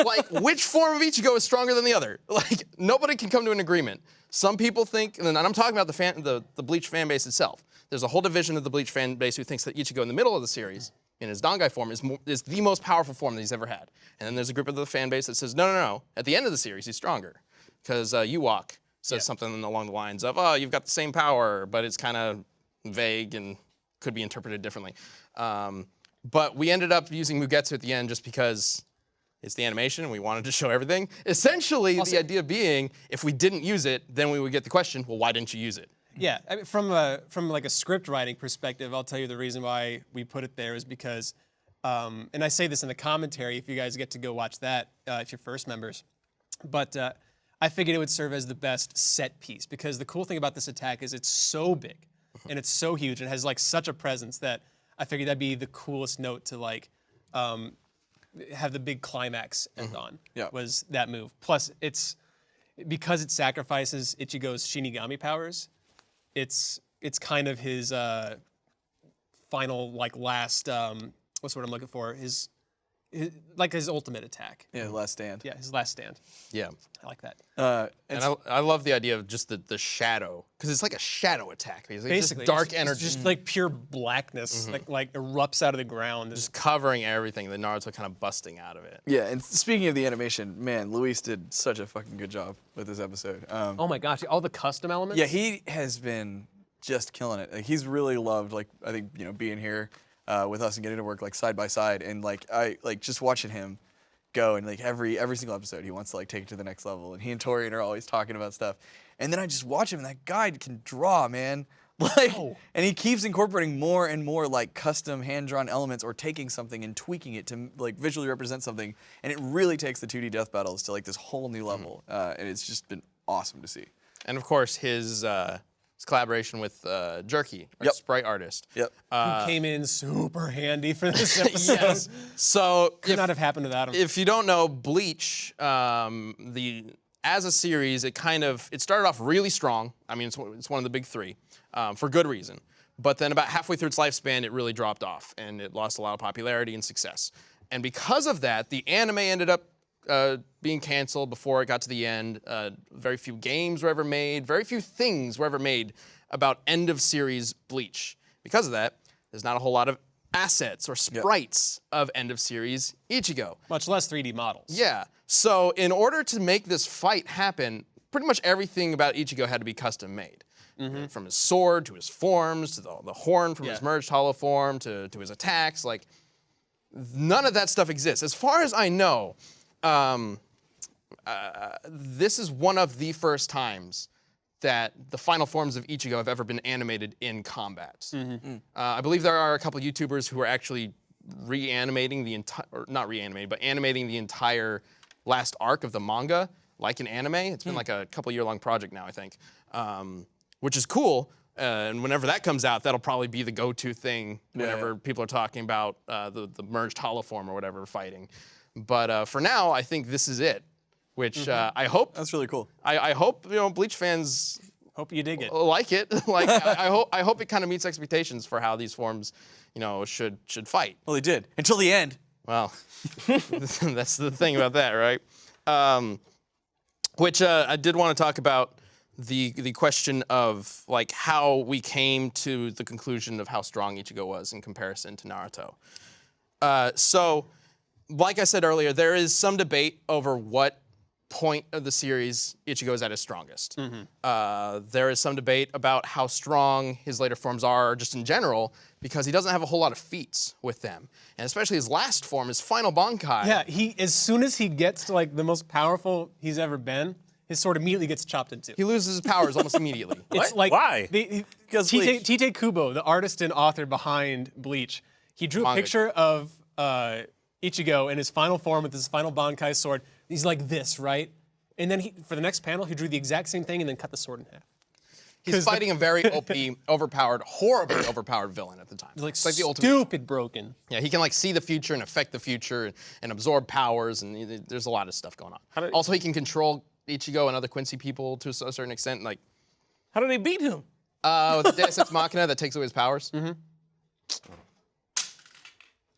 like which form of Ichigo is stronger than the other. Like nobody can come to an agreement. Some people think, and I'm talking about the Bleach fan base itself. There's a whole division of the Bleach fan base who thinks that Ichigo in the middle of the series, in his Dangai form, is the most powerful form that he's ever had. And then there's a group of the fan base that says, no. At the end of the series, he's stronger. Because Ewok says something along the lines of, oh, you've got the same power, but it's kind of vague and could be interpreted differently. But we ended up using Mugetsu at the end just because it's the animation and we wanted to show everything. Essentially, the idea being, if we didn't use it, then we would get the question, well, why didn't you use it? Yeah, I mean, from like a script writing perspective, I'll tell you the reason why we put it there is because, and I say this in the commentary if you guys get to go watch that, if you're first members, but I figured it would serve as the best set piece because the cool thing about this attack is it's so big and it's so huge and has like such a presence that I figured that'd be the coolest note to like have the big climax end on. Was that move. Plus, because it sacrifices Ichigo's Shinigami powers. It's kind of his final like last what's what I'm looking for his ultimate attack. Yeah, Last Stand. Yeah, his last stand. Yeah. I like that. And I love the idea of just the shadow, because it's like a shadow attack. It's like Basically, just dark it's energy. just like pure blackness, like erupts out of the ground. Just covering everything, the Naruto kind of busting out of it. Yeah, and speaking of the animation, man, Luis did such a fucking good job with this episode. Oh my gosh, all the custom elements. Yeah, he has been just killing it. Like, he's really loved, like, I think, being here with us and getting to work like side by side, and like I like just watching him go, and like every single episode he wants to like take it to the next level, and he and Torian are always talking about stuff. And then I just watch him, and that guy can draw, man. Like, and he keeps incorporating more and more like custom hand-drawn elements or taking something and tweaking it to like visually represent something, and it really takes the 2D death battles to like this whole new level, and it's just been awesome to see. And of course, his collaboration with Jerky, our sprite artist. Who came in super handy for this episode. Yes. So Could not have happened without him. if you don't know, Bleach, as a series, it started off really strong. I mean, it's one of the big three, for good reason. But then about halfway through its lifespan, it really dropped off, and it lost a lot of popularity and success. And because of that, the anime ended up being canceled before it got to the end. Very few games were ever made. Very few things were ever made about end of series Bleach. Because of that, there's not a whole lot of assets or sprites of end of series Ichigo. Much less 3D models. Yeah. So in order to make this fight happen, pretty much everything about Ichigo had to be custom made. From his sword to his forms to the horn from his merged hollow form to his attacks. Like, none of that stuff exists. As far as I know, this is one of the first times that the final forms of Ichigo have ever been animated in combat. I believe there are a couple YouTubers who are actually animating the entire last arc of the manga, like an anime. It's been like a couple year-long project now, I think, which is cool. And whenever that comes out, that'll probably be the go-to thing whenever people are talking about the merged hollow form or whatever fighting. But for now, I think this is it, which I hope. That's really cool. I hope Bleach fans Hope you dig it. like it. Like I hope it kind of meets expectations for how these forms, should fight. Well, he did until the end. Well, that's the thing about that, right? Which I did want to talk about the question of like how we came to the conclusion of how strong Ichigo was in comparison to Naruto. So, like I said earlier, there is some debate over what point of the series Ichigo is at his strongest. There is some debate about how strong his later forms are just in general, because he doesn't have a whole lot of feats with them. And especially his last form, his final Bankai. Yeah, as soon as he gets to like the most powerful he's ever been, his sword immediately gets chopped in two. He loses his powers almost immediately. It's like Why? Because Tite Kubo, the artist and author behind Bleach, he drew a Manga. picture of Ichigo in his final form with his final Bankai sword. He's like this, right? And then for the next panel, he drew the exact same thing and then cut the sword in half. He's fighting a very OP, overpowered, horribly overpowered villain at the time. It's like the ultimate. stupid broken. Yeah, he can like see the future and affect the future and absorb powers, and there's a lot of stuff going on. Also, he can control Ichigo and other Quincy people to a certain extent. Like, How do they beat him? with the Deus Ex Machina that takes away his powers.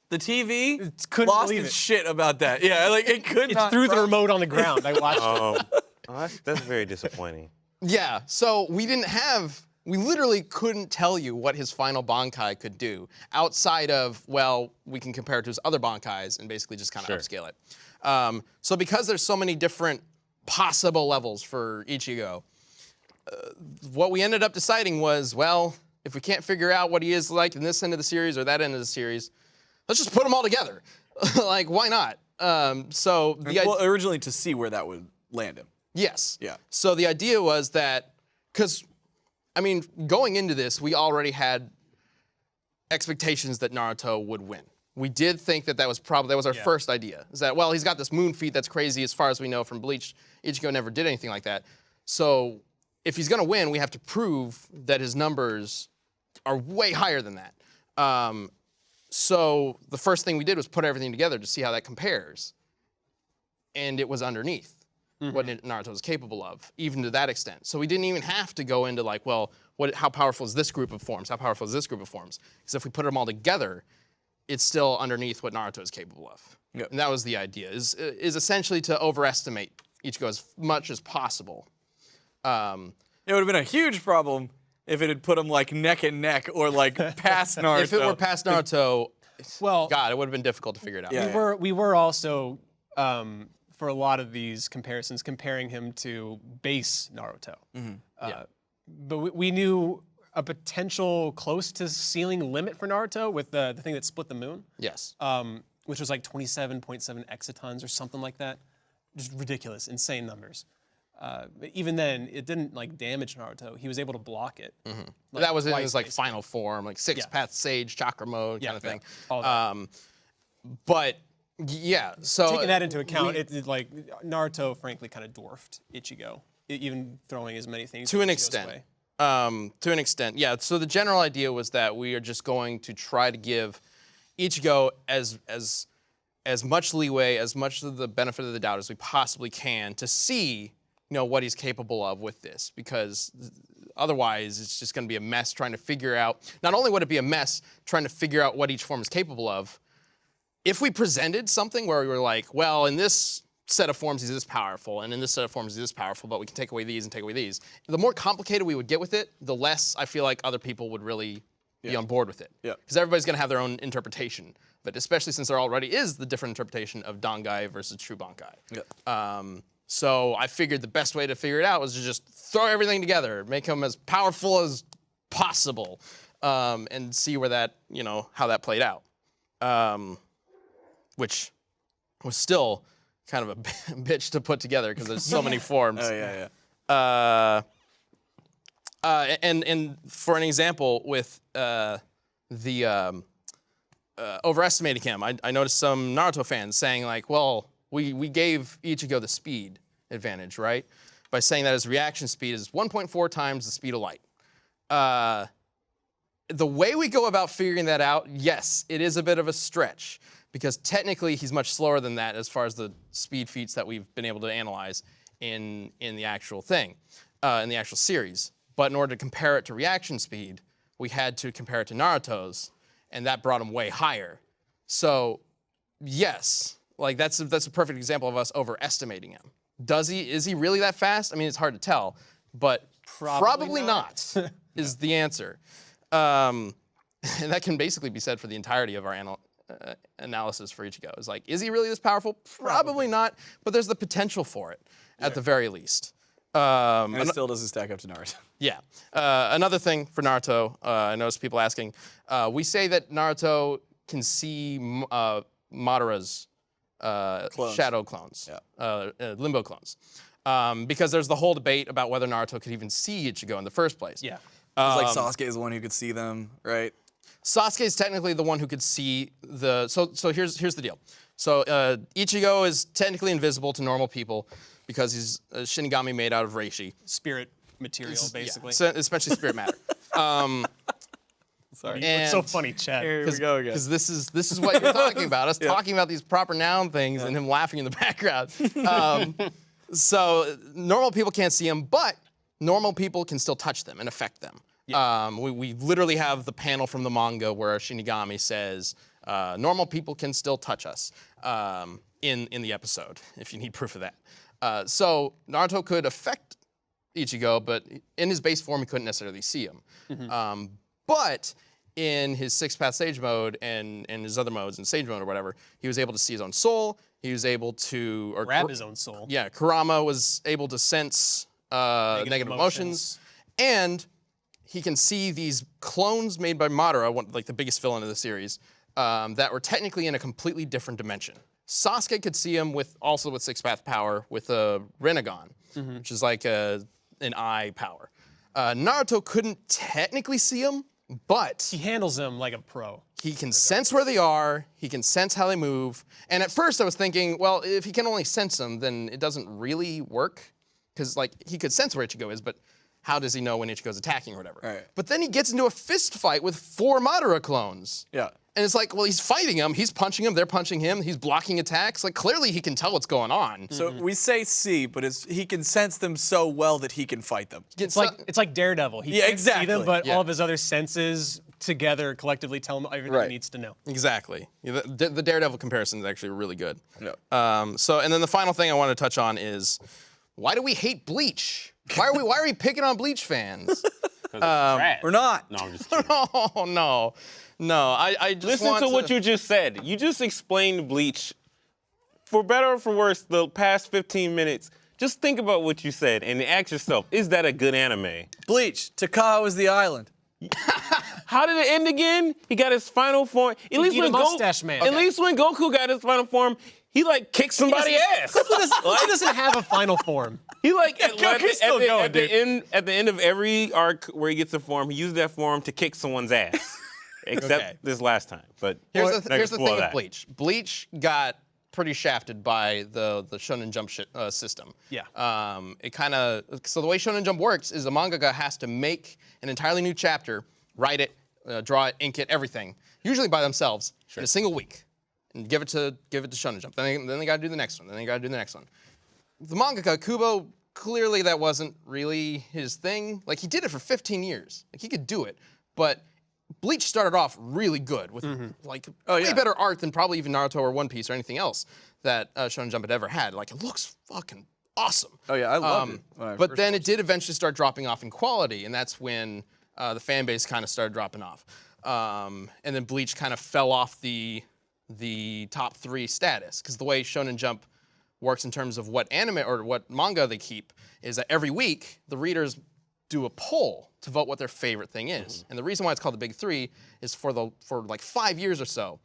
the TV couldn't lost believe its it. shit about that. Yeah, like it could It not. threw the remote on the ground. I watched it. Oh, that's very disappointing. Yeah, so we literally couldn't tell you what his final Bankai could do outside of, well, we can compare it to his other Bankais and basically just kind of upscale it. So because there's so many different possible levels for Ichigo, what we ended up deciding was, well, if we can't figure out what he is like in this end of the series or that end of the series, let's just put them all together. Like, why not? Well, originally to see where that would land him. Yes. Yeah. So the idea was that, because, I mean, going into this, we already had expectations that Naruto would win. We did think that that was our first idea. Is that, well, he's got this moon feat that's crazy as far as we know from Bleach. Ichigo never did anything like that. So if he's gonna win, we have to prove that his numbers are way higher than that. So the first thing we did was put everything together to see how that compares. And it was underneath what Naruto was capable of, even to that extent. So we didn't even have to go into like, well, how powerful is this group of forms? How powerful is this group of forms? Because if we put them all together, it's still underneath what Naruto is capable of. Yep. And that was the idea, is essentially to overestimate Ichigo as much as possible. It would have been a huge problem if it had put him like neck and neck or like past Naruto. If it were past Naruto, Well, God, it would have been difficult to figure it out. Yeah. we were also for a lot of these comparisons comparing him to base Naruto. But we knew a potential close to ceiling limit for Naruto with the thing that split the moon, Yes. which was like 27.7 exatons or something like that. Just ridiculous, insane numbers. But even then, it didn't like damage Naruto. He was able to block it. Like, that was in twice, his like basically. final form, like sixth path sage, chakra mode kind of thing. all that. But yeah, so Taking that into account, like Naruto, frankly, kind of dwarfed Ichigo, even throwing as many things to an Ichigo's extent. way. To an extent, yeah. So the general idea was that we are just going to try to give Ichigo as much leeway, as much of the benefit of the doubt as we possibly can to see, what he's capable of with this, because otherwise it's just going to be a mess trying to figure out. Not only would it be a mess trying to figure out what each form is capable of, if we presented something where we were like, well, in this set of forms he's this powerful, and in this set of forms he's this powerful, but we can take away these and take away these, the more complicated we would get with it, the less I feel like other people would really be on board with it. Yeah. Because everybody's going to have their own interpretation, but especially since there already is the different interpretation of Dangai versus True Bankai. Yeah. So I figured the best way to figure it out was to just throw everything together, make him as powerful as possible, and see where that, how that played out. Which was still kind of a bitch to put together because there's so many forms. Oh yeah. And for an example, with overestimating him, I noticed some Naruto fans saying like, well, we gave Ichigo the speed advantage, right? By saying that his reaction speed is 1.4 times the speed of light. The way we go about figuring that out, yes, it is a bit of a stretch, because technically he's much slower than that as far as the speed feats that we've been able to analyze in the actual thing, in the actual series. But in order to compare it to reaction speed, we had to compare it to Naruto's, and that brought him way higher. So, yes, like that's a perfect example of us overestimating him. Is he really that fast? I mean, it's hard to tell, but probably not is the answer. And that can basically be said for the entirety of our analysis for Ichigo. It's like, is he really this powerful? Probably not, but there's the potential for it at the very least. And it still doesn't stack up to Naruto. Yeah. Another thing for Naruto, I noticed people asking, we say that Naruto can see Madara's shadow clones, limbo clones, because there's the whole debate about whether Naruto could even see Ichigo in the first place. Yeah. It's like Sasuke is the one who could see them, right? Sasuke is technically the one who could see the. So here's the deal. So Ichigo is technically invisible to normal people because he's a Shinigami made out of reishi. Spirit material, basically. Yeah, so especially spirit matter. Sorry. It's so funny, Chad. Here we go again. Because this is what you're talking about. Us talking about these proper noun things and him laughing in the background. So normal people can't see him, but normal people can still touch them and affect them. Yeah. We literally have the panel from the manga where Shinigami says, normal people can still touch us in the episode, if you need proof of that. So Naruto could affect Ichigo, but in his base form, he couldn't necessarily see him. Mm-hmm. But in his Sixth Path Sage mode and his other modes in Sage mode or whatever, he was able to see his own soul. He was able to grab his own soul. Yeah, Kurama was able to sense negative emotions, and he can see these clones made by Madara, like the biggest villain of the series, that were technically in a completely different dimension. Sasuke could see him also with Sixth Path power with a Rinnegan, which is like an eye power. Naruto couldn't technically see him, but He handles them like a pro. he can sense where they are, he can sense how they move. And at first I was thinking, well, if he can only sense them, then it doesn't really work. Because like he could sense where Ichigo is, but how does he know when Ichigo's attacking or whatever? Right. But then he gets into a fist fight with 4 Madara clones. Yeah. And it's like, well, he's fighting them, he's punching them, they're punching him, he's blocking attacks. Like clearly he can tell what's going on. So we say see, but he can sense them so well that he can fight them. It's like Daredevil. He can't see them, but all of his other senses together collectively tell him everything he needs to know. Exactly. Yeah, the Daredevil comparison is actually really good. Yeah. And then the final thing I want to touch on is, why do we hate Bleach? Why are we picking on Bleach fans? We're not. No, I'm just kidding. Oh no. No, I just Listen to what you just said. You just explained Bleach. For better or for worse, the past 15 minutes, just think about what you said and ask yourself, is that a good anime? Bleach. Takao is the island. How did it end again? He got his final form. At least when mustache man. At least when Goku got his final form, he like kicked somebody's ass. He doesn't have a final form. He like at Goku's the end of every arc where he gets a form, he used that form to kick someone's ass. Except this last time. But here's the thing with Bleach. Bleach got pretty shafted by the Shonen Jump system. Yeah. So the way Shonen Jump works is a mangaka has to make an entirely new chapter, write it, draw it, ink it, everything, usually by themselves in a single week, and give it to Shonen Jump. Then they got to do the next one. Then they got to do the next one. The mangaka Kubo, clearly that wasn't really his thing. Like he did it for 15 years. Like he could do it, but Bleach started off really good with way better art than probably even Naruto or One Piece or anything else that Shonen Jump had ever had. Like it looks fucking awesome. Oh yeah, I loved it. But then it did eventually start dropping off in quality, and that's when the fan base kind of started dropping off. And then Bleach kind of fell off the top 3 status, because the way Shonen Jump works in terms of what anime or what manga they keep is that every week the readers do a poll to vote what their favorite thing is. And the reason why it's called the Big 3 is for like 5 years or so,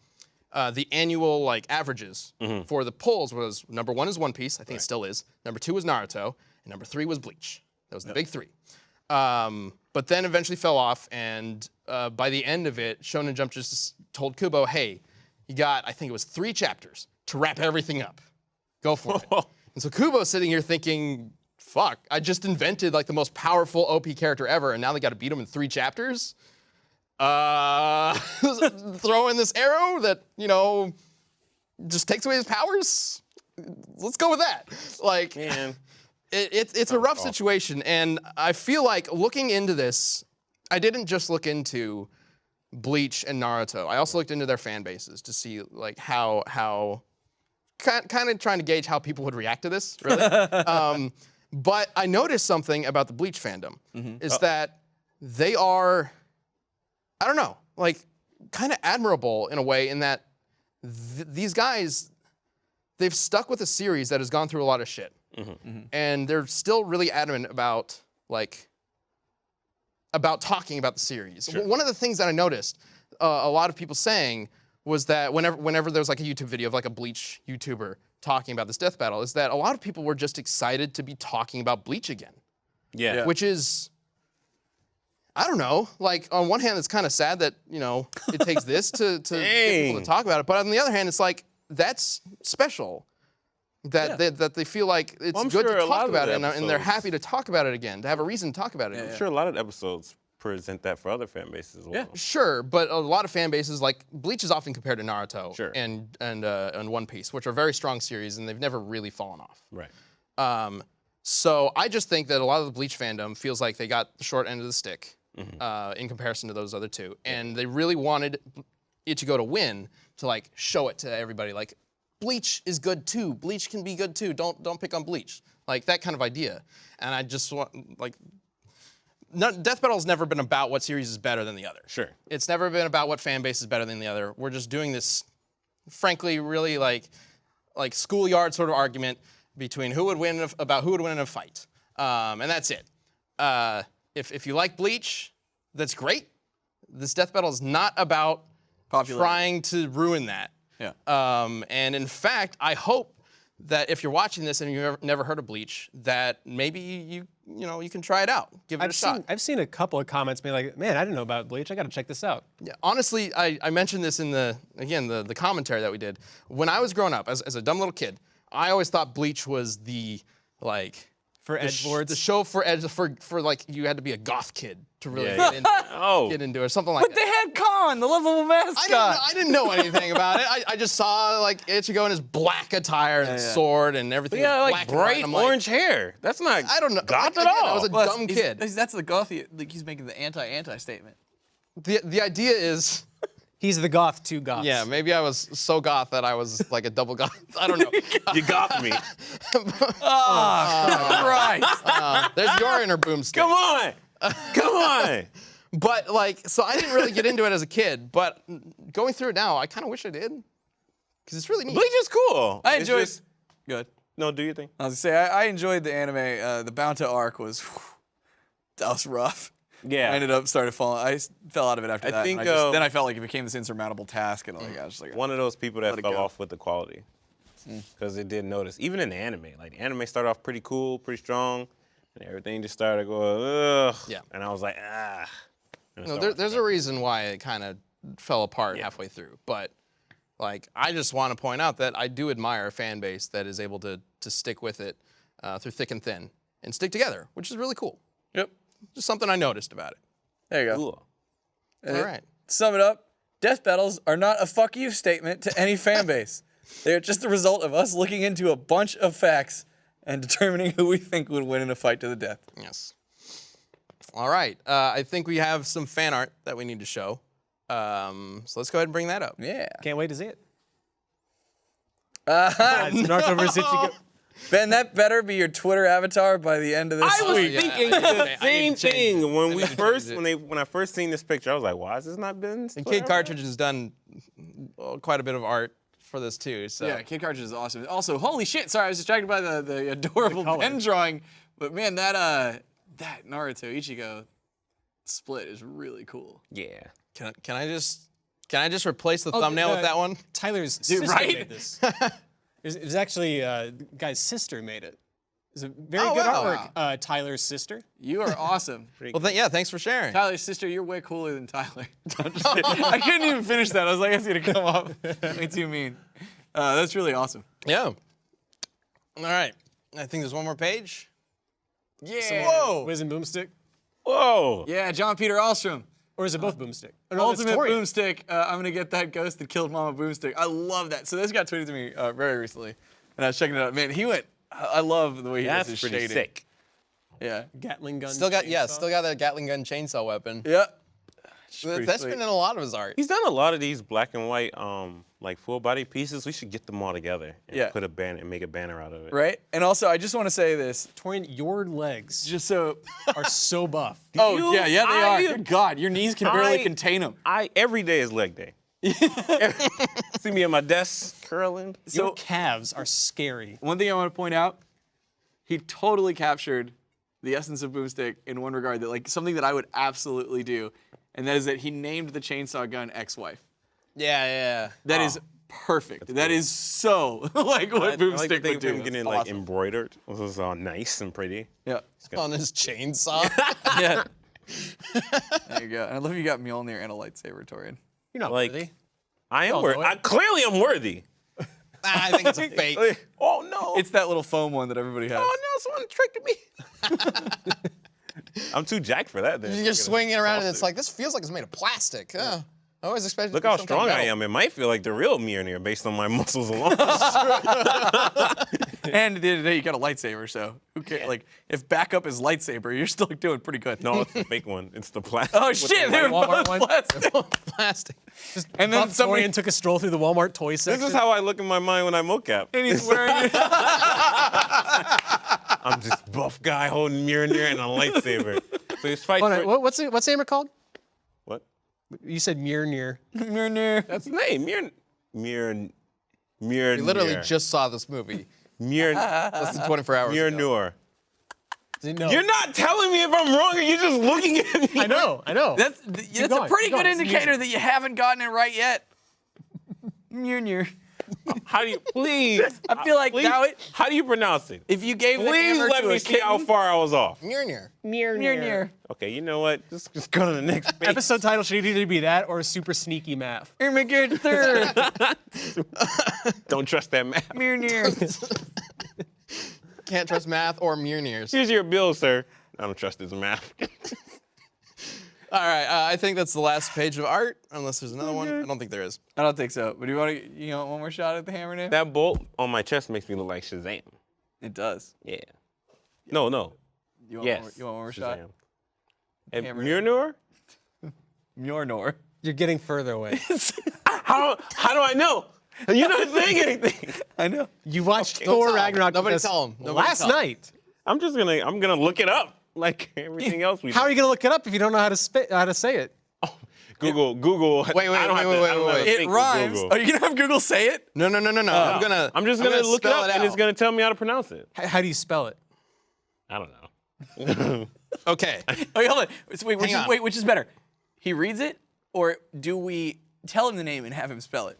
the annual like averages for the polls was number 1 is One Piece, I think it still is. Number 2 was Naruto, and number 3 was Bleach. That was the Big 3. But then eventually fell off, and by the end of it, Shonen Jump just told Kubo, hey, you got, I think it was 3 chapters to wrap everything up. Go for it. And so Kubo's sitting here thinking, fuck, I just invented like the most powerful OP character ever, and now they got to beat him in 3 chapters? Throw in this arrow that, just takes away his powers? Let's go with that. Like, Man. It's a rough situation, and I feel like looking into this, I didn't just look into Bleach and Naruto. I also looked into their fan bases to see like how kind of trying to gauge how people would react to this, really. But I noticed something about the Bleach fandom, is that they are, I don't know, like kind of admirable in a way in that these guys, they've stuck with a series that has gone through a lot of shit. And they're still really adamant about talking about the series. One of the things that I noticed a lot of people saying was that whenever there was like a YouTube video of like a Bleach YouTuber talking about this death battle, is that a lot of people were just excited to be talking about Bleach again. Yeah. Which is, I don't know, like on one hand it's kind of sad that, you know, it takes this to get people to talk about it, but on the other hand it's like, that's special. That they feel like it's good to talk about it, and they're happy to talk about it again, to have a reason to talk about it. I'm sure a lot of episodes present that for other fan bases as well. Yeah, sure, but a lot of fan bases, like Bleach is often compared to Naruto and One Piece, which are very strong series, and they've never really fallen off. Right. So I just think that a lot of the Bleach fandom feels like they got the short end of the stick in comparison to those other two, and they really wanted Ichigo to win to like show it to everybody, like Bleach is good too. Bleach can be good too. Don't pick on Bleach, like that kind of idea. And I just want like. Death Battle's never been about what series is better than the other. Sure. It's never been about what fan base is better than the other. We're just doing this, frankly, really like schoolyard sort of argument between who would win in a fight, and that's it. If you like Bleach, that's great. This Death Battle is not about trying to ruin that. Yeah. And in fact, I hope that if you're watching this and you've never heard of Bleach, that maybe you can try it out, give it a shot. I've seen a couple of comments being like, man, I didn't know about Bleach. I got to check this out. Yeah, honestly, I mentioned this in the commentary that we did. When I was growing up, as a dumb little kid, I always thought Bleach was the For edgelords. The show for like you had to be a goth kid to really get into it or something like that. But they had Khan, the lovable mascot. I didn't know anything about it. I just saw like Ichigo in his black attire and sword and everything. Yeah, was like black and white. bright orange hair. That's not I don't know. goth Like, at again, all. I was a dumb kid. That's the gothy. Like he's making the anti statement. The idea is, He's the goth to goths. yeah, maybe I was so goth that I was like a double goth. I don't know. You got me. Right. There's your inner boomstick. Come on. Come on. But like, so I didn't really get into it as a kid, but going through it now, I kind of wish I did, because it's really neat. Bleach is cool. I It's enjoyed. just- Good. No, do you think? I was gonna say I enjoyed the anime. The Bounta arc was that was rough. Yeah. I ended up starting to fall. I fell out of it after that. think, and then I felt like it became this insurmountable task, and I was just like, One of those people that Let it fell go. off with the quality. Because it didn't notice. Even in the anime. Like, the anime started off pretty cool, pretty strong, and everything just started going, ugh. Yeah. And I was like, ah. And I No, started there's a reason why it kind of fell apart halfway through. But like, I just want to point out that I do admire a fan base that is able to stick with it through thick and thin and stick together, which is really cool. yep. Just something I noticed about it. There you go. cool. All right. To sum it up, death battles are not a fuck you statement to any fan base. They are just the result of us looking into a bunch of facts and determining who we think would win in a fight to the death. Yes. All right. I think we have some fan art that we need to show. So let's go ahead and bring that up. Yeah. Can't wait to see it. It's Naruto versus Ichigo. Ben, that better be your Twitter avatar by the end of this I was week. thinking I the didn't same change it. thing when we I didn't first change it. when I first seen this picture. I was like, why has this not been? And Kid Cartridge has done quite a bit of art for this too. So Yeah, Kid Cartridge is awesome. Also, holy shit, sorry, I was distracted by the adorable color. pen drawing. But man, that Naruto Ichigo split is really cool. Yeah. can I just replace the thumbnail with that one? Tyler's sister right? made this. It was actually the guy's sister made it. It's a very Oh, good wow. artwork. Tyler's sister. You are awesome. Well, thanks for sharing. Tyler's sister, you're way cooler than Tyler. I'm just kidding. I couldn't even finish that. I was like, that's gonna come off way too mean. That's really awesome. Yeah. All right. I think there's one more page. Yeah. Whoa. Wisdom boomstick. Whoa. Yeah, John Peter Allstrom. Or is it both boomstick? Oh, no, that's Ultimate Tori. Boomstick. I'm gonna get that ghost that killed Mama Boomstick. I love that. So this got tweeted to me very recently, and I was checking it out. Man, he went. I love the way he does That's his pretty shading. sick. Yeah. Gatling gun. Still got chainsaw. that Gatling gun chainsaw weapon. Yeah. That's been in a lot of his art. He's done a lot of these black and white like full body pieces, we should get them all together and Yeah. put a banner and make a banner out of it. Right? And also, I just want to say this, Torian, your legs just so. are so buff. Oh, yeah, they are. I- Good God, your knees can barely I- contain them. Every day is leg day. See me at my desk curling. Your calves are scary. One thing I want to point out, he totally captured the essence of Boomstick in one regard, that like something that I would absolutely do, and that is that he named the chainsaw gun ex-wife. Yeah. That is perfect. That is so like what I like Boomstick to think would of do. him getting That's like awesome. embroidered. This is all nice and pretty. Yeah. On his chainsaw. Yeah. There you go. And I love you got Mjolnir and a lightsaber, Torian. You're not Like, worthy. I am Oh, worthy. no, Clearly, I'm worthy. I think it's a fake. Oh no! It's that little foam one that everybody has. oh no! Someone tricked me. I'm too jacked for that. Then You're swinging around and it's like, this feels like it's made of plastic. I always expected Look it to be how some strong kind of I metal. am. It might feel like the real Mjolnir based on my muscles alone. And at the end of the day, you got a lightsaber, so who cares? Like, if backup is lightsaber, you're still doing pretty good. no, it's the fake one. It's the plastic. Oh with shit, the they were Walmart both one? plastic. Plastic. And then Buff somebody, Torian took a stroll through the Walmart toy section. This is how I look in my mind when I mocap. and he's wearing it. I'm this buff guy holding Mjolnir and a lightsaber. So he's fighting. Hold on, what's the hammer called? What? You said Mjolnir. That's the name. Mjolnir. We literally just saw this movie Mjolnir. less than 24 hours ago. Mjolnir. No. You're not telling me if I'm wrong, or you're just looking at me. I know. That's a going, pretty keep going. good It's indicator music. that you haven't gotten it right yet. Mjolnir. How do you please? I feel like please, now how do you pronounce it? if you gave the Please hammer let to me a see how kitten, far I was off. Mjolnir. Mjolnir. Okay, you know what? Just go to the next page. Episode title should either be that or super sneaky math. Mjolnir third. Don't trust that map. Mjolnir. Can't trust math or Mjolnirs. Here's your bill, sir. I don't trust this map. All right, I think that's the last page of art, unless there's another one. I don't think there is. I don't think so. But do you want to, one more shot at the hammer now? That bolt on my chest makes me look like Shazam. It does. Yeah. No. You want Yes. one more, you want one more shot? Shazam. And Hammer. Mjolnir? Mjolnir. You're getting further away. How do I know? You're not saying anything. I know. You watched Don't Thor tell him. Ragnarok Nobody with us tell him. Nobody last tell him. night. I'm gonna look it up like everything else we do. How are you gonna look it up if you don't know how to say it? Google. Wait, I don't have to- I don't have to wait. think It with rhymes. Google. Are you gonna have Google say it? No. I'm just gonna look it spell up and it's gonna tell me how to pronounce it. How do you spell it? I don't know. Okay. Oh, hold on. Hang on. Which is better? He reads it, or do we tell him the name and have him spell it?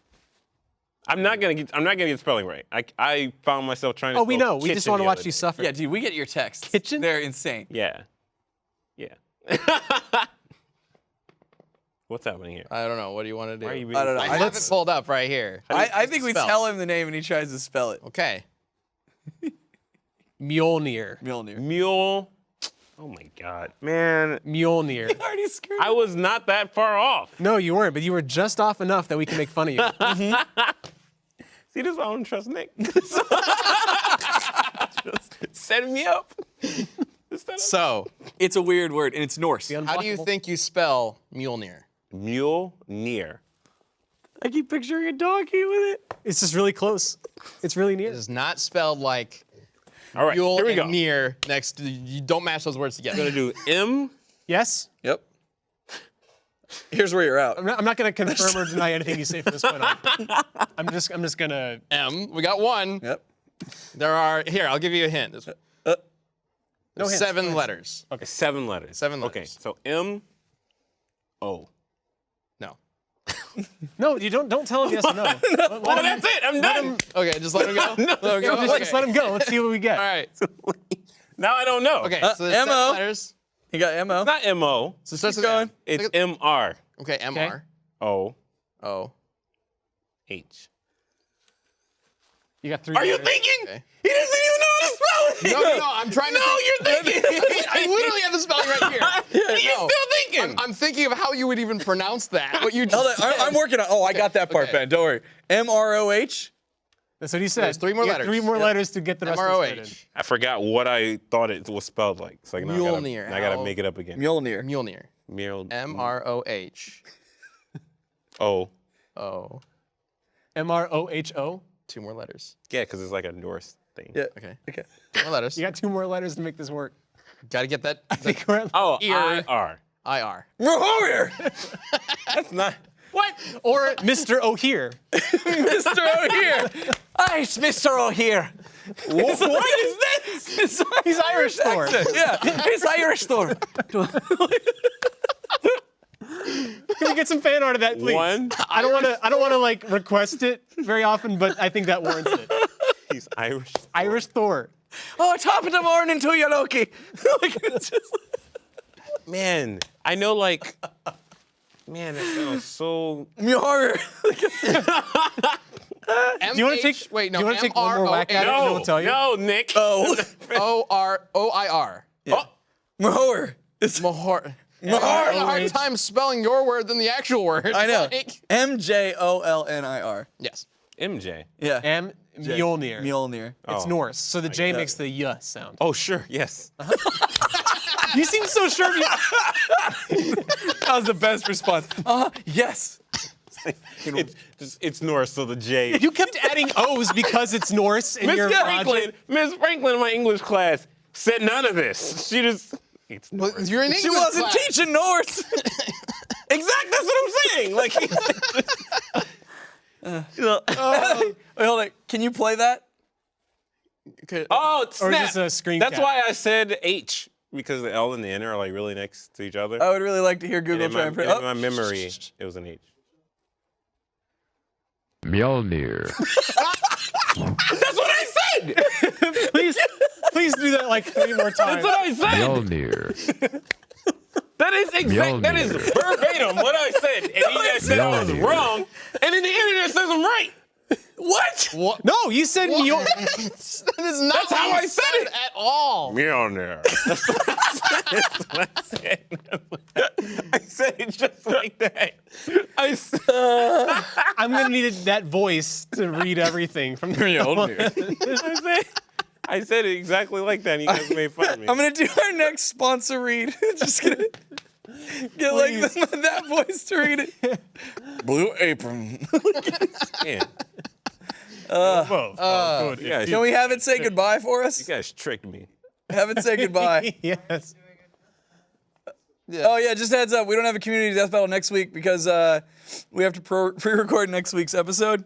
I'm not gonna get spelling right. I found myself trying to. Oh, we spell know. We just kitchen want to the watch other you day. suffer. Yeah, dude, we get your texts. Kitchen? They're insane. Yeah. What's happening here? I don't know. What do you want to do? Why are you I don't know. I have it pulled up right here. I think we spell? tell him the name and he tries to spell it. Okay. Mjolnir. Mjolnir. Mule. Oh my God, man! Mjolnir. Already screwed. I was not that far off. No, you weren't, but you were just off enough that we can make fun of you. See, this is why I don't trust Nick. Just setting me up. So, It's a weird word, and it's Norse. how do you think you spell Mjolnir? Mule near. I keep picturing a donkey with it. It's just really close. It's really near. It is not spelled like All right, mule here we and go. near next to. You don't match those words together. I'm gonna do M. Yes? Yep. Here's where you're out. I'm not going to confirm or deny anything you say from this point on. I'm just going to. M. We got one. Yep. There are here. I'll give you a hint. There's hints, seven no hints. letters. Okay, 7 letters. 7 Okay, letters. so M. O. No. No, you don't tell him yes or no. Let Oh, him- that's it. I'm done. Okay, just let him go. Let him go. Just let him go. Let's see what we get. All right. Now I don't know. Okay. So there's M.O. 7 letters. You got M.O. It's not M-O. So it starts Keep with going. It's Look at- M-R. Okay. M.R. O. O. H. You got 3 Are you letters. thinking? Okay. He doesn't even know how to spell it. No. I'm trying to. No, you're thinking. I literally have the spelling right here. You're No. still thinking. I'm thinking of how you would even pronounce that. What you just Hold on, said. I'm working on. Oh, I got that part, okay. Ben. Don't worry. M-R-O-H. That's what he said. There's 3 more You got letters. 3 more Yep. letters to get the rest of the word in. M.R.O.H. I forgot what I thought it was spelled like. So now Mjolnir. I gotta make it up again. Mjolnir. Mjolnir. Mjolnir. M.R.O.H. O. O. M-R-O-H-O. 2 more letters. Yeah, because it's like a Norse thing. Yeah. Okay. Okay. 2 more letters. You got 2 more letters to make this work. Got to get that. I think we're at Oh, Ear. I-R. IR. That's not. what? Or Mr. O'Here. Mr. O'Here. Hi, it's Mr. O'Here. What is this? He's Irish Thor. Yeah, it's Irish Thor. Can we get some fan art of that, please? One. I don't want to like request it very often, but I think that warrants it. He's Irish. Irish Thor. Oh, top of the morning to you, Loki. Like, it's just Man, I know like. Man, that sounds so. Mjolnir. Do you want to take? Wait, no. Do you want to take one more whack at it? And then we'll tell you. No, Nick. O-R-O-I-R. Mjolnir. It's Mahor. I'm having a hard time spelling your word than the actual word. I know. Like- M-J-O-L-N-I-R. yes. MJ. Yeah. Mjolnir. Mjolnir. It's Oh. Norse, so the J makes the y sound. Oh, sure. Yes. You seem so sure. That was the best response. Yes. It's Norse, so the J. You kept adding O's because it's Norse in your project. Miss Franklin in my English class said none of this. She just. It's Well, Norse. you're in English She wasn't class. teaching Norse. Exactly. That's what I'm saying. Like. Wait, hold on. Can you play that? Okay. Oh, snap. Or just a screen That's cap. why I said H, because the L and the N are like really next to each other. I would really like to hear Google And try and print. in my memory, it was an H. Mjolnir. That's what I said. Please do that like 3 more times. That's what I said. Mjolnir. That is exact. That is verbatim what I said. And you guys said I was Mjolnir. wrong, and then the internet says I'm right. What? No, you said Mjolnir. That is not That's how what I you said it. at all. Mjolnir. That's what I said. I said it just like that. I said. I'm gonna need that voice to read everything from the I said it exactly like that, and you guys made fun of me. I'm gonna do our next sponsor read. Just gonna get like that voice to read it. Blue Apron. Man, you guys, Can we have it say goodbye for us? you guys tricked me. Have it say goodbye. Yes. Oh yeah, just heads up. We don't have a community death battle next week because we have to pre-record next week's episode.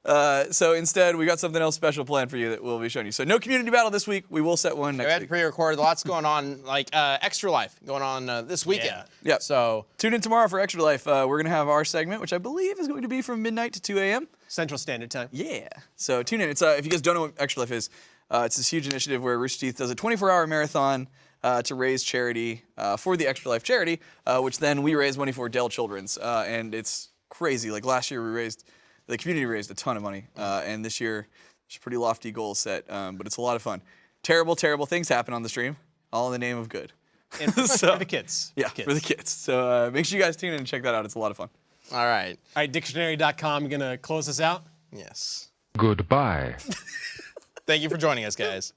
So instead, we got something else special planned for you that we'll be showing you. So no community battle this week. We will set one We next had week. pre-recorded. Lots going on, like Extra Life going on this weekend. Yeah. So Tune in tomorrow for Extra Life. We're gonna have our segment, which I believe is going to be from midnight to 2 a.m. Central Standard Time. Yeah. So tune in. It's if you guys don't know what Extra Life is, it's this huge initiative where Rooster Teeth does a 24-hour marathon to raise charity for the Extra Life charity, which then we raise money for Dell Children's, and it's crazy. Like last year, the community raised a ton of money, and this year there's pretty lofty goals set, but it's a lot of fun. Terrible, terrible things happen on the stream, all in the name of good. And for the kids. Yeah, for the kids. So make sure you guys tune in and check that out. It's a lot of fun. all right. All right, dictionary.com gonna close us out. Yes. Goodbye. Thank you for joining us, guys.